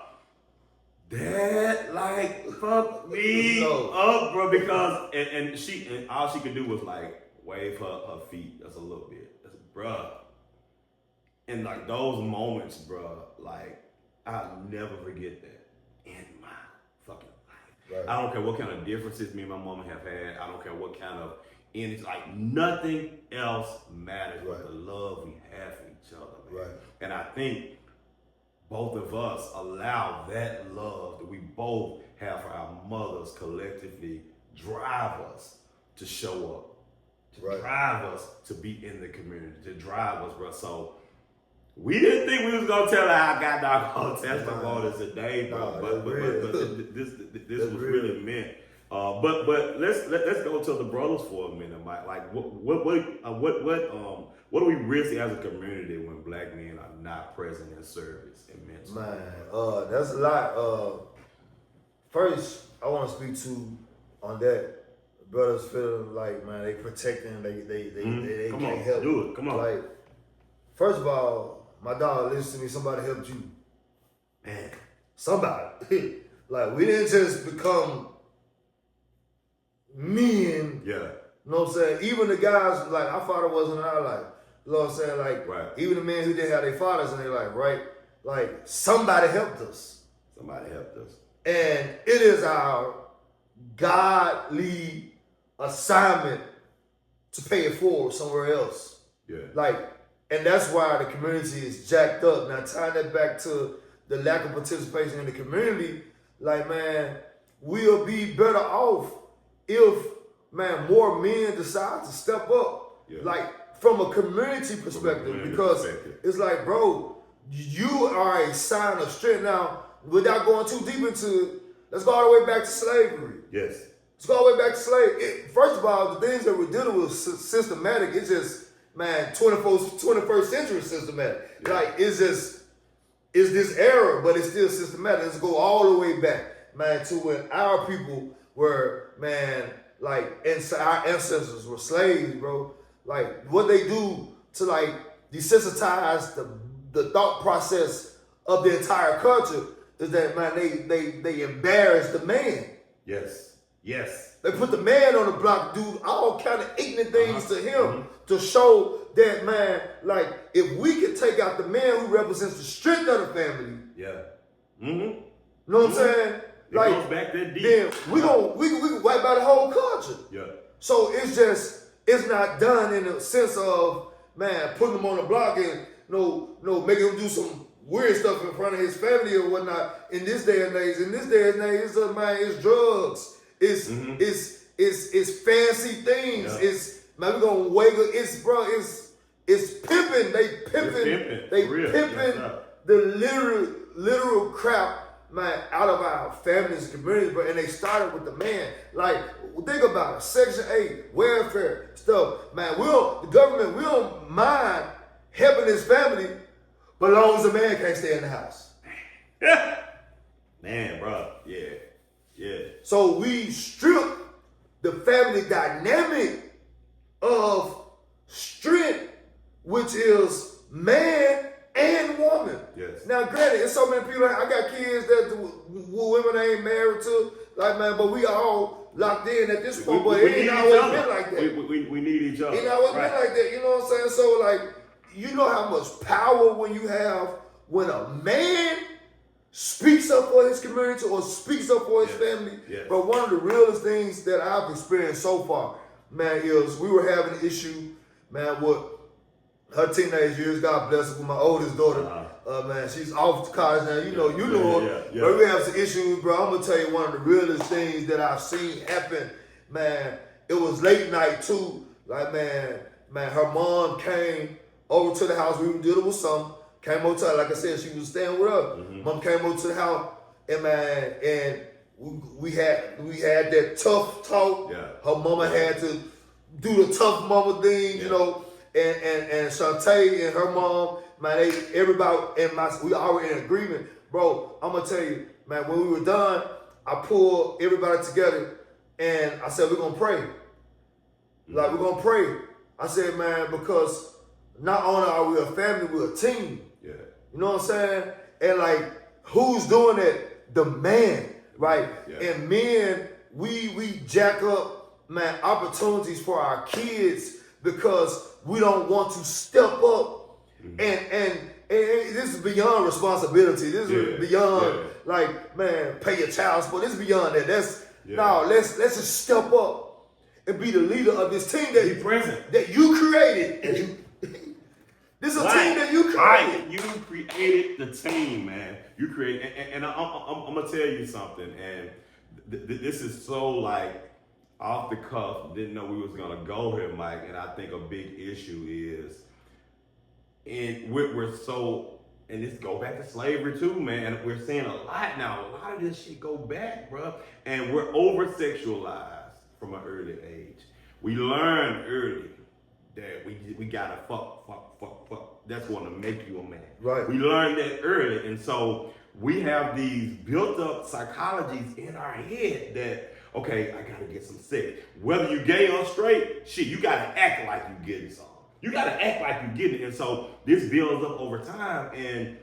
that like fucked me up, bro, because and all she could do was like wave her feet just a little bit. That's, bruh. And like those moments, bruh, like I'll never forget that in my fucking life. Right. I don't care what kind of differences me and my mama have had. I don't care what kind of energy, like nothing else matters but the love we have for each other, man. Right. And I think both of us allow that love that we both have for our mothers collectively drive us to show up, to drive us to be in the community, to drive us, bro. So we didn't think we was gonna tell our goddamn testimonies today, bro. But this was really meant. But let's go to the brothers for a minute, Mike. Like what do we risk as a community when black men are not present in service and mental? Man, that's a lot. First, I want to speak to on that. Brothers feel like, man, they protecting, they can't help. Do it. Come on. Like, first of all, my dog, listen to me. Somebody helped you, man. Somebody. Like, we didn't just become men. Yeah. You know what I'm saying? Even the guys, like, our father wasn't in our life. You know what I'm saying? Like, even the men who didn't have their fathers in their life, right? Like, somebody helped us. Somebody helped us. And it is our godly assignment to pay it forward somewhere else. Yeah. Like, and that's why the community is jacked up. Now, tying that back to the lack of participation in the community, like, man, we'll be better off if, man, more men decide to step up. Yeah. Like, from a community perspective, because it's like, bro, you are a sign of strength. Now, without going too deep into it, let's go all the way back to slavery. Yes. Let's go all the way back to slavery. First of all, the things that we're dealing with systematic. It's just, man, 21st century systematic. Yeah. Like, it's this era, but it's still systematic. Let's go all the way back, man, to when our people were, man, like, our ancestors were slaves, bro. Like, what they do to, like, desensitize the thought process of the entire culture is that, man, they embarrass the man. Yes. Yes. They put the man on the block, do all kind of ignorant things to him to show that, man, like, if we could take out the man who represents the strength of the family. Yeah. Mm-hmm. You know what I'm saying? It like, goes back that deep. Then we can wipe out the whole culture. Yeah. So it's not done in the sense of, man, putting him on the block and making him do some weird stuff in front of his family or whatnot. In this day and age, it's drugs. It's fancy things. Yeah. It's, man, we're gonna wiggle. It's pimping. They pimping. The literal crap, man, out of our families and communities, bro, and they started with the man. Like, think about it, Section 8, welfare stuff. Man, the government, we don't mind helping his family, but as long as the man can't stay in the house. Man, bro, yeah. So we strip the family dynamic of strength, which is man and woman. Yes. Now, granted, there's so many people. I got kids that women ain't married to, like, man, but we all locked in at this point. But it ain't always been like that. We need each other. It ain't always been like that. You know what I'm saying? So, like, you know how much power when a man speaks up for his community or speaks up for his family. Yes. But one of the realest things that I've experienced so far, man, is we were having an issue, man, with her teenage years. God bless her, with my oldest daughter. Man, she's off to college now. You know her. Yeah. But we have some issues, bro. I'm gonna tell you one of the realest things that I've seen happen, man. It was late night too. Like, man, her mom came over to the house. We were dealing with something. Came over to her, like I said, she was staying with us. Mom came over to the house, and man, and we had that tough talk. Yeah. Her mama had to do the tough mama thing, you know. And Shantae and her mom, man, we all were in agreement. Bro, I'm gonna tell you, man, when we were done, I pulled everybody together and I said, we're gonna pray. Like, we're gonna pray. I said, man, because not only are we a family, we're a team. Yeah. You know what I'm saying? And like, who's doing that? The man, right? Yeah. And men, we jack up, man, opportunities for our kids because we don't want to step up. And this is beyond responsibility. This is beyond like, man, pay your child support. This is beyond that. Let's just step up and be the leader of this team that you created. And you this is a team that you created. Right. You created the team, man. You created, and I'm gonna tell you something. And this is so like off the cuff. Didn't know we was gonna go here, Mike. And I think a big issue is, and we're so, and this go back to slavery too, man. We're seeing a lot now. A lot of this shit go back, bro. And we're over sexualized from an early age. We learn early that we gotta fuck. That's gonna make you a man. Right. We learned that early, and so we have these built-up psychologies in our head that, okay, I gotta get some sex. Whether you gay or straight, shit, you gotta act like you getting some. You gotta act like you getting it, and so this builds up over time, and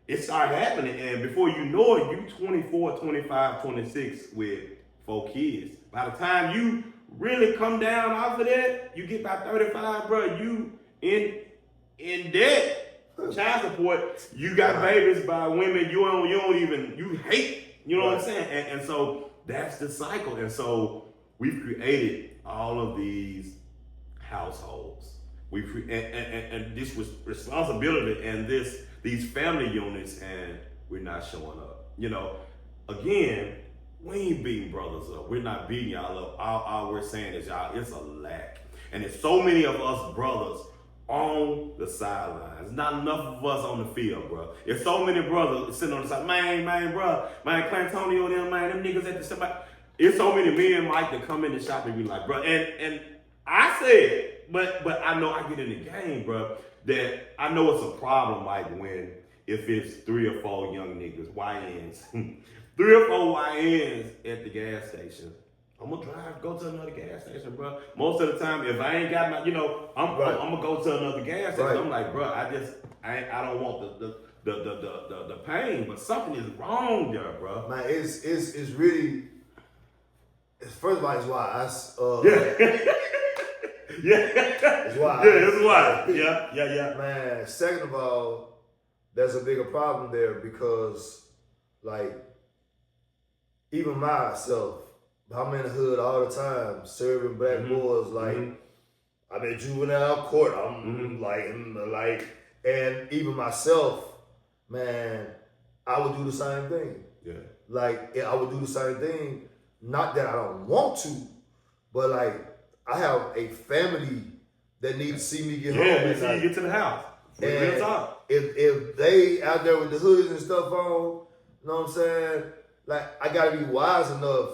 it started happening, and before you know it, you 24, 25, 26 with 4 kids. By the time you really come down off of that, you get about 35, bro, you in debt, child support, you got babies by women you hate, you know what I'm saying? And so that's the cycle. And so we've created all of these households. And this was responsibility and these family units, and we're not showing up. You know, again, we ain't beating brothers up. We're not beating y'all up. All we're saying is, y'all, it's a lack. And there's so many of us brothers on the sidelines. Not enough of us on the field, bro. There's so many brothers sitting on the side. Man, bro. Man, Clantonio, them niggas at the somebody. There's so many men, Mike, that come in the shop and be like, bro. And I said, but I know I get in the game, bro, that I know it's a problem, Mike, if it's 3 or 4 young niggas, YNs, 3 or 4 YNs at the gas station. I'm gonna go to another gas station, bro. Most of the time, if I ain't got my, I'm gonna go to another gas station. Right. I'm like, bro, I don't want the pain, but something is wrong there, bro. Man, it's really, first of all, it's why it's why. Yeah, it's why. Yeah. Man, second of all, there's a bigger problem there because, like, even myself, I'm in the hood all the time, serving black boys. Like, I'm in juvenile court. I'm like, and even myself, man, I would do the same thing. Yeah. Like, I would do the same thing. Not that I don't want to, but like, I have a family that need to see me get home. Yeah, see you get to the house. And if they out there with the hoods and stuff on, You know what I'm saying? Like, I gotta be wise enough.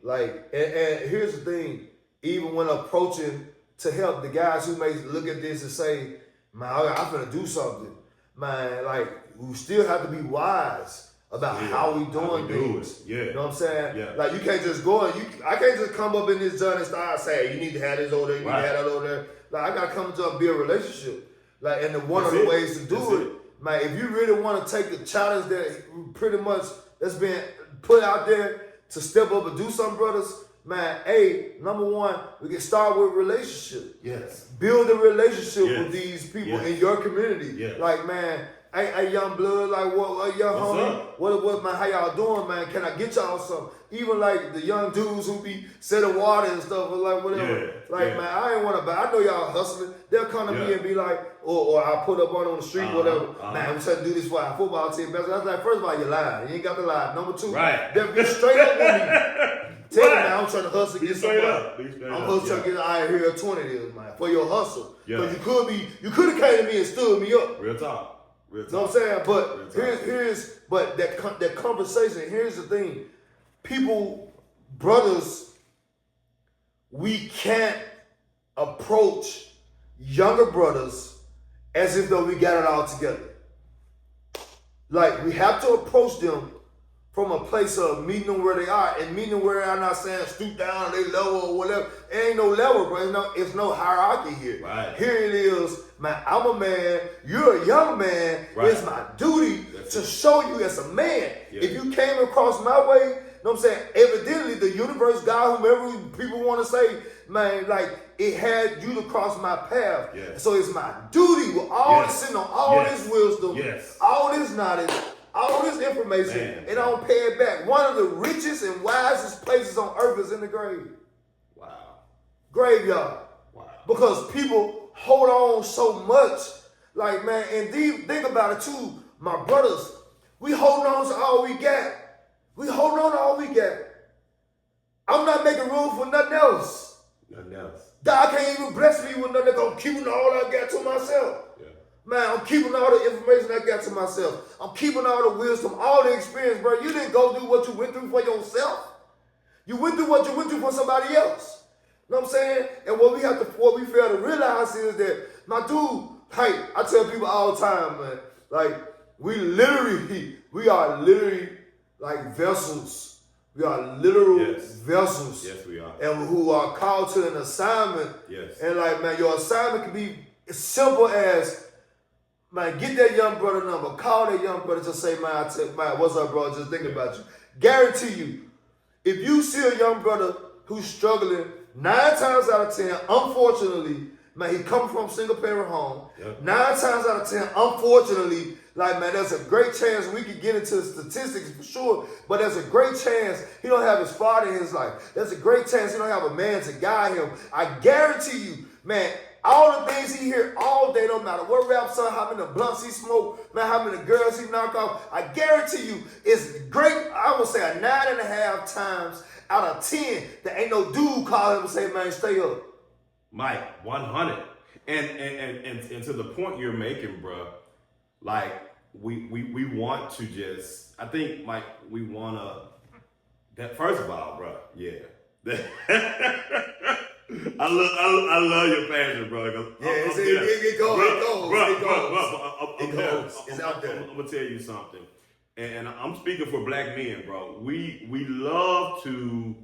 Like, and here's the thing, even when approaching to help the guys who may look at this and say, man, I'm finna do something. Man, like, we still have to be wise about how we doing things. You know what I'm saying? Yeah. Like, you can't just go and I can't just come up in this joint and start saying, you need to have this over there, you need to have that over there. Like, I gotta come to and build a relationship. Like, and one of the ways to do it, man, if you really want to take the challenge that pretty much that's been put out there to step up and do something, brothers, man, number one, we can start with relationship. Yes. Build a relationship with these people in your community. Yes. Like, man, hey, young blood, like, what young homie, what, man, how y'all doing, man? Can I get y'all something? Even like the young dudes who be selling water and stuff, or like whatever. Man, I ain't want to buy. I know y'all hustling. They'll come to me and be like, or I'll put up on the street, whatever. Man, I'm trying to do this for our football team. I was like, first of all, you're lying. You ain't got to lie. Number two, they'll be straight up with me. Tell me, man, I'm trying to hustle, get somebody. I'm hustling to get out of here 20 deals, man, for your hustle. Because you could have came to me and stood me up. Real talk. You know what I'm saying? But that conversation, here's the thing. People, brothers, we can't approach younger brothers as if though we got it all together. Like, we have to approach them from a place of meeting them where they are, and meeting them where I'm not saying stoop down, they level or whatever. It ain't no level, bro. It's no hierarchy here. Right. Here it is, man, I'm a man, you're a young man. Right. It's my duty to show you as a man. Yeah. If you came across my way, you know what I'm saying? Evidently, the universe, God, whomever people want to say, man, like, it had you to cross my path. Yes. So it's my duty with all this, sitting on all this wisdom, all this knowledge, all this information, and I don't pay it back. One of the richest and wisest places on earth is in the grave. Wow. Graveyard. Wow. Because people hold on so much. Like, man, and think about it too, my brothers. We hold on to all we got. We hold on to all we got. I'm not making room for nothing else. Nothing else. God can't even bless me with nothing. I'm keeping all I got to myself. Yeah. Man, I'm keeping all the information I got to myself. I'm keeping all the wisdom, all the experience, bro. You didn't go through what you went through for yourself. You went through what you went through for somebody else. You know what I'm saying? And what we fail to realize is that, my dude, hey, I tell people all the time, man, like, we are literally like vessels. We are literal vessels. Yes, we are. And who are called to an assignment. Yes. And like, man, your assignment can be as simple as, man, get that young brother number. Call that young brother to say, man, what's up, bro? Just thinking about you. Guarantee you, if you see a young brother who's struggling, 9 times out of 10, unfortunately, man, he come from a single parent home. Yep. 9 times out of 10, unfortunately, like, man, there's a great chance we could get into statistics for sure, but there's a great chance he don't have his father in his life. There's a great chance he don't have a man to guide him. I guarantee you, man, all the things he hear all day, don't matter what rap song, how many blunts he smoke, man, how many girls he knock off, I guarantee you, it's great, I would say a 9.5 times out of 10 that ain't no dude call him and say, man, stay up. Mike, 100. And to the point you're making, bro, like, we want to just, I think, Mike, we want to, that first of all, bro, I love your passion, bro. It goes. It's out there. I'm gonna tell you something, and I'm speaking for black men, bro. We love to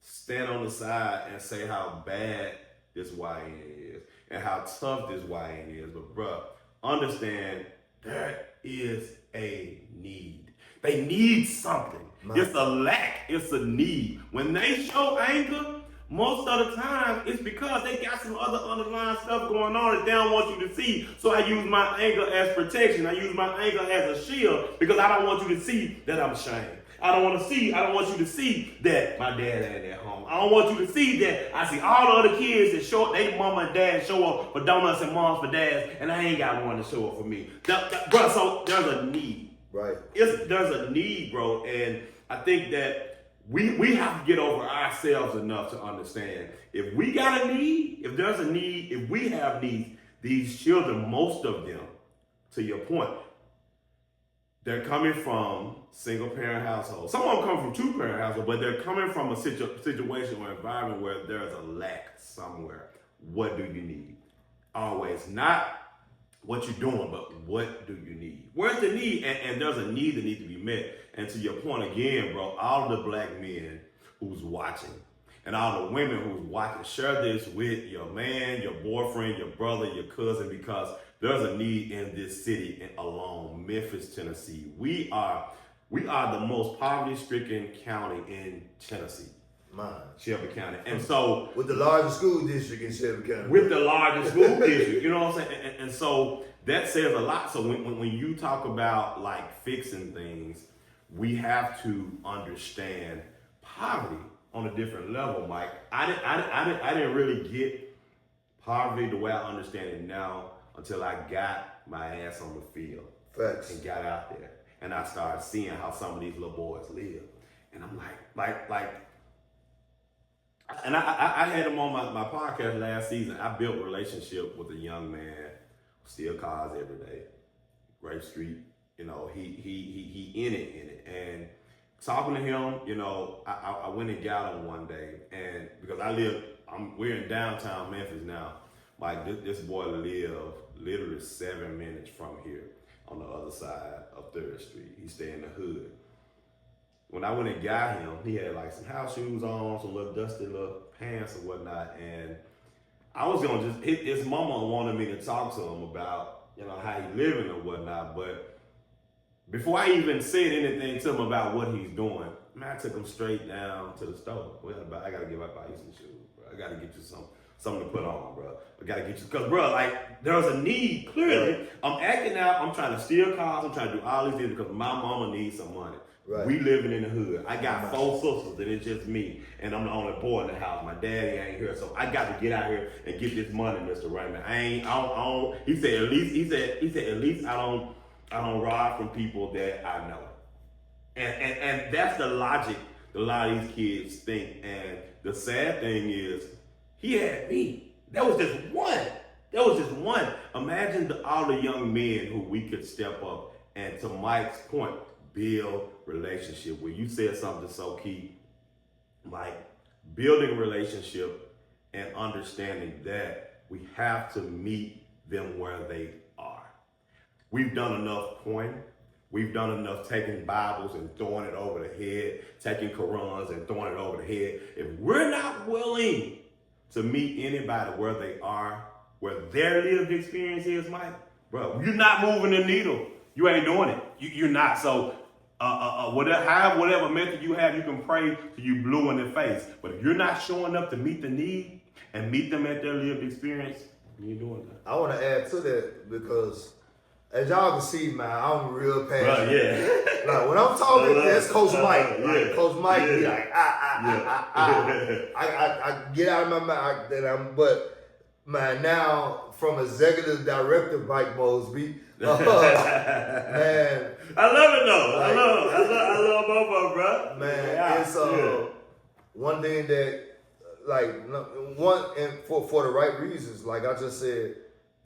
stand on the side and say how bad this YN is and how tough this YN is, but bro, understand there is a need. They need something. It's a lack. It's a need. When they show anger, most of the time, it's because they got some other underlying stuff going on that they don't want you to see. So I use my anger as protection. I use my anger as a shield because I don't want you to see that I'm ashamed. I don't want you to see that my dad ain't at home. I don't want you to see that I see all the other kids that show up, they mama and dad show up for donuts and moms for dads, and I ain't got one to show up for me. Bro, so there's a need. Right. There's a need, bro, and I think that we have to get over ourselves enough to understand if we got a need, if there's a need, if we have needs, these children, most of them, to your point, they're coming from single-parent households. Some of them come from two-parent households, but they're coming from a situation or environment where there's a lack somewhere. What do you need? Always not what you're doing, but what do you need? Where's the need? And there's a need that needs to be met. And to your point again, bro, all the black men who's watching and all the women who's watching, share this with your man, your boyfriend, your brother, your cousin, because there's a need in this city alone, Memphis, Tennessee. We are the most poverty-stricken county in Tennessee. Shelby County. And so with the largest school district in Shelby County. With the largest school district, you know what I'm saying? And so that says a lot. So when you talk about like fixing things, we have to understand poverty on a different level, Mike. I didn't really get poverty the way I understand it now until I got my ass on the field. Facts. And got out there. And I started seeing how some of these little boys live. And I'm like, and I had him on my podcast last season. I built a relationship with a young man who still calls every day. Grape Street, you know, he in it. And talking to him, you know, I went and got him one day. And because we're in downtown Memphis now. Like this boy lived literally 7 minutes from here on the other side of 3rd Street. He stayed in the hood. When I went and got him, he had like some house shoes on, some little dusty little pants and whatnot. And I was gonna his mama wanted me to talk to him about, you know, how he living and whatnot. But before I even said anything to him about what he's doing, man, I took him straight down to the store. I gotta give up buy you some shoes, bro. I gotta get you something to put on, bro. I gotta get you, cause bro, like there's a need, clearly. I'm acting out, I'm trying to steal cars, I'm trying to do all these things because my mama needs some money. Right. We living in the hood. I got 4 sisters and it's just me. And I'm the only boy in the house. My daddy ain't here. So I got to get out here and get this money, Mr. Raymond. I don't, he said, at least I don't rob from people that I know. And that's the logic that a lot of these kids think. And the sad thing is, he had me. That was just one. Imagine all the young men who we could step up and, to Mike's point, build relationship. Where you said something so key, like building relationship and understanding that we have to meet them where they are. We've done enough pointing. We've done enough taking Bibles and throwing it over the head, taking Qurans and throwing it over the head. If we're not willing to meet anybody where they are, where their lived experience is, Mike, bro, you're not moving the needle. You ain't doing it. You're not. So whatever method you have, you can pray till you blue in the face. But if you're not showing up to meet the need and meet them at their lived experience, you ain't doing that. I want to add to that because, as y'all can see, man, I'm real passionate. Right, yeah. Like when I'm talking, that's Coach Mike. Yeah. Coach Mike be Yeah. like, I get out of my mouth. But man, now from executive director Mike Mosby, man, I love it though. Like, I love both of them, bro. Man, Yeah. it's one thing that, like, one, and for the right reasons, like I just said,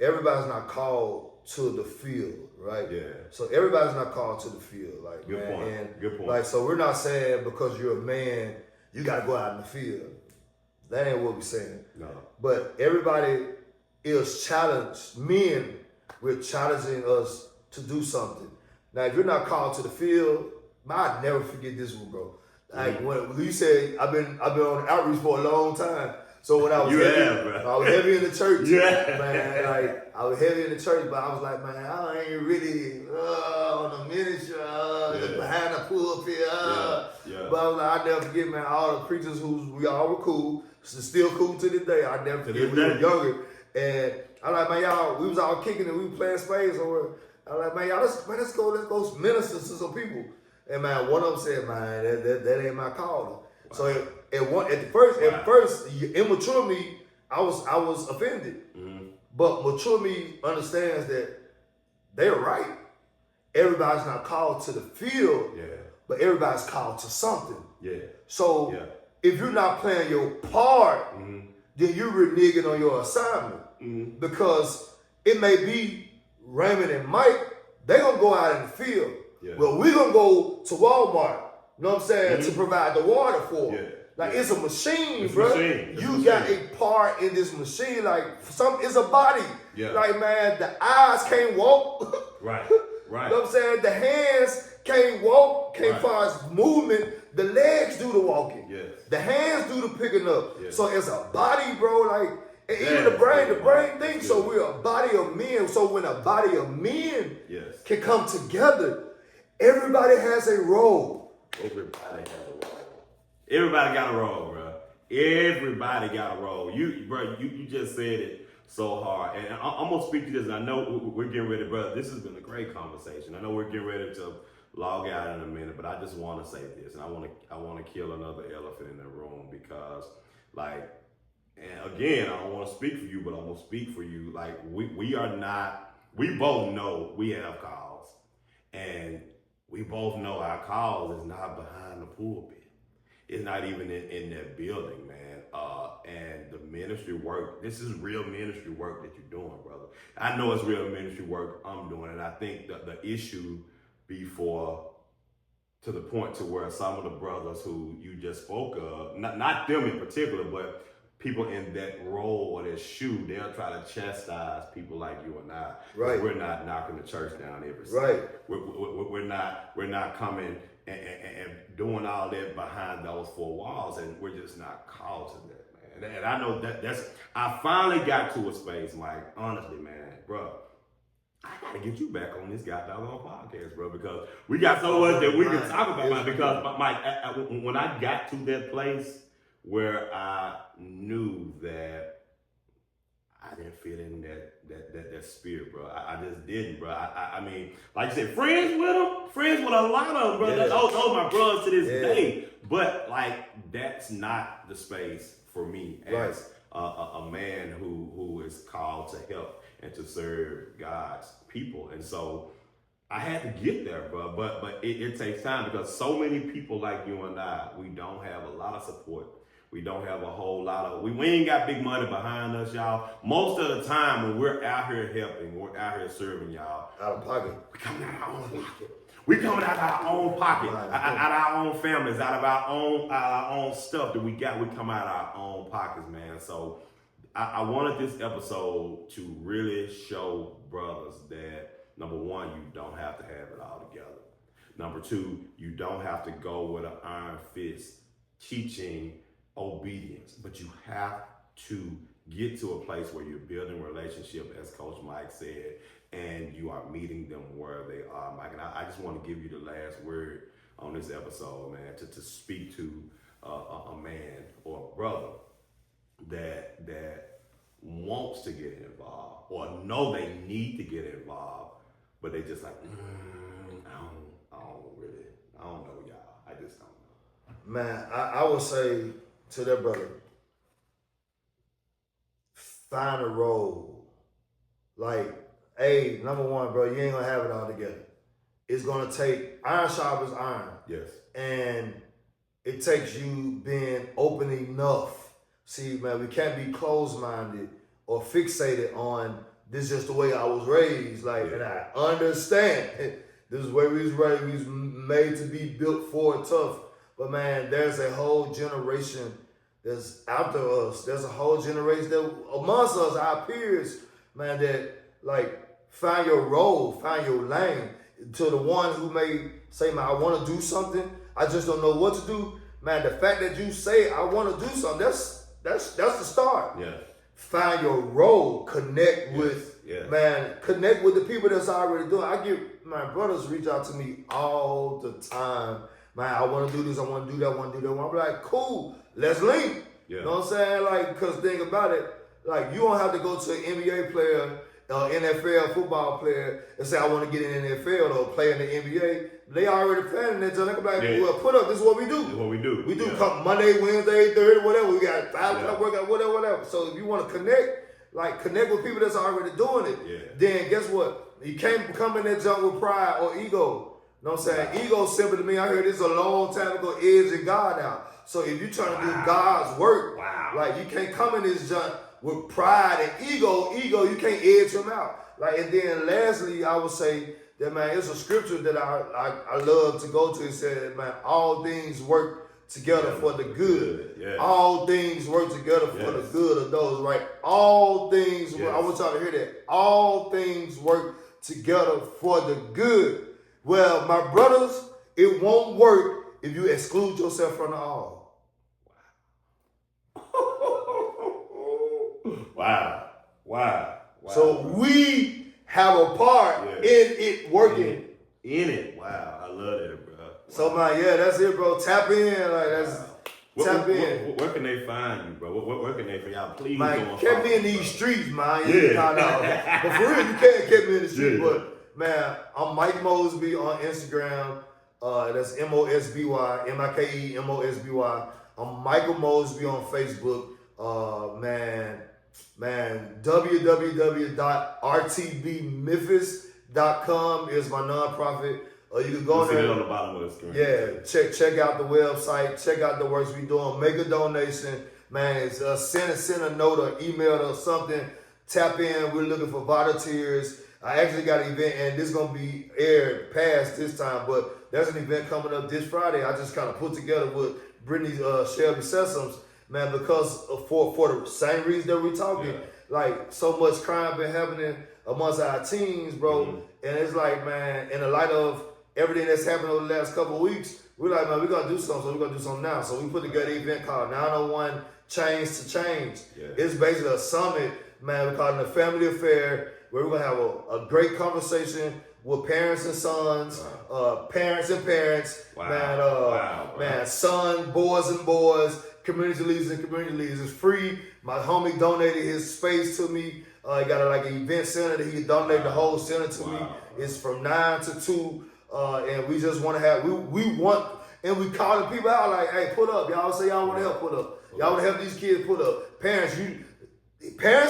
everybody's not called to the field, right? Yeah. So everybody's not called to the field, like, Good man. point. And Good point. like, so we're not saying because you're a man, you got to go out in the field. That ain't what we're saying. No. But everybody is challenged. Men, we're challenging us to do something. Now, if you're not called to the field, I'd never forget this one, bro. Like when you said, I've been on outreach for a long time. So when I was heavy in the church, man, like I was heavy in the church, but I was like, man, I ain't really on the ministry, behind the pulpit. But I was like, I never forget, man, all the preachers we all were cool, still cool to this day. I never forget we were younger. And I like, man, y'all, we was all kicking and we were playing spades over. I like, man, y'all, let's go minister to some people. And man, one of them said, man, that ain't my calling. Wow. So at first, immature me, I was offended. Mm-hmm. But mature me understands that they're right. Everybody's not called to the field, but everybody's called to something. Yeah. So if you're not playing your part, then you're reneging on your assignment. Mm-hmm. Because it may be Raymond and Mike, they're gonna go out in the field. Yeah. Well, we're going to go to Walmart, you know what I'm saying, to provide the water for them. Yeah. Like, it's a machine, It's bro. It's you got a part in this machine. Like, it's a body. Yeah. Like, man, the eyes can't walk. Right. You know what I'm saying? The hands can't walk, can't far as movement. The legs do the walking. Yes. The hands do the picking up. Yes. So it's a body, bro. Like, and even the brain thinks. So we're a body of men. So when a body of men can come together, everybody has a role. Everybody has a role. Everybody got a role, bro. Everybody got a role. You just said it so hard. And I'm going to speak to this. And I know we're getting ready, brother. This has been a great conversation. I know we're getting ready to log out in a minute, but I just want to say this. And I want to kill another elephant in the room because, like, and again, I don't want to speak for you, but I'm going to speak for you. Like, we both know we have calls. And we both know our cause is not behind the pulpit. It's not even in that building, man. And the ministry work, this is real ministry work that you're doing, brother. I know it's real ministry work I'm doing. And I think that the issue before, to the point to where some of the brothers who you just spoke of, not them in particular, but people in that role or that shoe, they'll try to chastise people like you and I. Right. We're not knocking the church down every Right. Sunday. We're not coming and doing all that behind those four walls, and we're just not called to that, man. And I know I finally got to a space, Mike, honestly, man, bro. I gotta get you back on this goddamn podcast, bro, because we got so much that we can talk about, man. Because, Mike, when I got to that place where I knew that I didn't fit in that spirit, bro. I just didn't, bro. I mean, like you said, friends with a lot of them, bro. Yeah. Those are my brothers to this day. But, like, that's not the space for me as a man who is called to help and to serve God's people. And so I had to get there, bro. But it takes time because so many people like you and I, we don't have a lot of support. We don't have a whole lot of, we ain't got big money behind us, y'all. Most of the time when we're out here helping, we're out here serving y'all. Out of pocket. We coming out of our own pocket. We coming out of our own pocket, out of our own families, out of our own stuff that we got. We come out of our own pockets, man. So I wanted this episode to really show brothers that, number one, you don't have to have it all together. Number two, you don't have to go with an iron fist teaching obedience, but you have to get to a place where you're building relationship, as Coach Mike said, and you are meeting them where they are, Mike. And I just want to give you the last word on this episode, man, to speak to a man or a brother that wants to get involved or know they need to get involved, but they just like, I don't know, y'all. I just don't know. Man, I would say to that brother, find a role. Like, hey, number one, bro, you ain't gonna have it all together. It's gonna take iron sharpens iron. Yes. And it takes you being open enough. See, man, we can't be closed-minded or fixated on this is just the way I was raised. Like, and I understand this is where we was raised. We was made to be built for it tough. But man, there's a whole generation that's after us. There's a whole generation that amongst us, our peers, man, that like find your role, find your lane. To the one who may say, man, I want to do something, I just don't know what to do. Man, the fact that you say I want to do something, that's the start. Yeah. Find your role, connect with, connect with the people that's already doing. I get my brothers reach out to me all the time. Man, I want to do this, I want to do that, I want to do that. I'm like, cool, let's link. Yeah. You know what I'm saying? Like, because think about it, like, you don't have to go to an NBA player, NFL football player, and say, I want to get in the NFL or play in the NBA. They already planning it, so they can be like, well, put up, this is what we do. This is what we do. We do come Monday, Wednesday, Thursday, whatever. We got 5 o'clock workout, whatever. So if you want to connect with people that's already doing it, then guess what? You can't come in that junk with pride or ego. You know what I'm saying? Ego simple to me. I heard this a long time ago, edging God out. So if you're trying to do God's work, like you can't come in this junk with pride and ego, you can't edge him out. Like, and then lastly, I would say that, man, it's a scripture that I love to go to. It said, man, all things work together for the good. Yes. All things work together for the good of those, right? All things work. I want y'all to hear that. All things work together for the good. Well, my brothers, it won't work if you exclude yourself from the all. Wow. So we have a part in it working. In it. Wow. I love that, bro. Wow. So, man, that's it, bro. Tap in. Like, that's tap in. Where can they find you, bro? Where can they find y'all? Please man, go kept me in these streets, man. Yeah. But for real, you can't keep me in the streets. Yeah. But, man, I'm Mike Mosby on Instagram. That's MOSBY, MIKE, I'm Michael Mosby on Facebook. www.rtbmemphis.com is my nonprofit. You can go there. See it on the bottom of the screen. Yeah, check out the website. Check out the works we doing. Make a donation, man. Send a note or email or something. Tap in. We're looking for volunteers. I actually got an event, and this is gonna be aired past this time, but there's an event coming up this Friday. I just kind of put together with Brittany Shelby Sessoms, man, because for the same reason that we're talking, like so much crime been happening amongst our teens, bro, and it's like, man, in the light of everything that's happened over the last couple of weeks, we're like, man, we're gonna do something, so we're gonna do something now. So we put together an event called 901 Change to Change. Yeah. It's basically a summit, man. We call it a family affair, where we're gonna have a great conversation with parents and sons, parents and parents, man, son, boys and boys, community leaders and community leaders. It's free. My homie donated his space to me. He got an event center that he donated the whole center to me. It's from 9 to 2, and we just want to have, we want, and we calling people out like, hey, put up. Y'all say y'all want to help, put up. Y'all want to help these kids, put up. Parents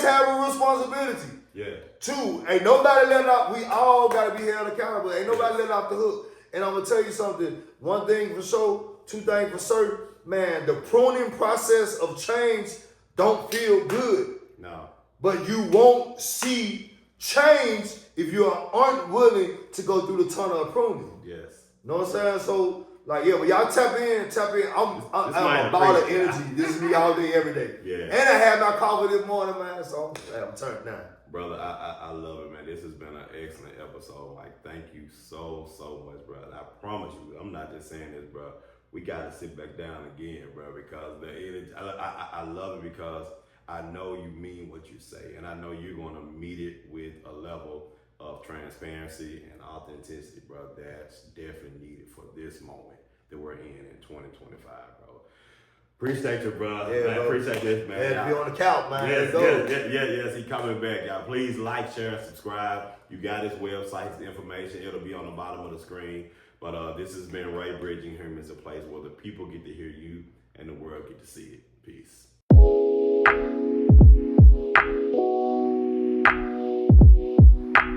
have a responsibility. Yeah. 2, ain't nobody letting off. We all gotta be held accountable. Ain't nobody letting off the hook. And I'm gonna tell you something. One thing for sure, 2 things for certain. Man, the pruning process of change don't feel good. No. But you won't see change if you aren't willing to go through the tunnel of pruning. Yes. Know what I'm saying? So, like, yeah, but y'all tap in. I'm a ball of energy. This is me all day, every day. Yeah. And I had my coffee this morning, man. So I'm turned down. Brother, I love it, man. This has been an excellent episode. Like, thank you so much, brother. I promise you, I'm not just saying this, bro. We got to sit back down again, bro, because the energy, I love it because I know you mean what you say, and I know you're going to meet it with a level of transparency and authenticity, bro. That's definitely needed for this moment that we're in 2025, bro. Appreciate you, bro. Yeah, man, appreciate this, man. Yeah, be on the couch, man. Yes, he coming back, y'all. Please like, share, and subscribe. You got his website, his information. It'll be on the bottom of the screen. But this has been Ray Bridging him as a place where the people get to hear you and the world get to see it. Peace.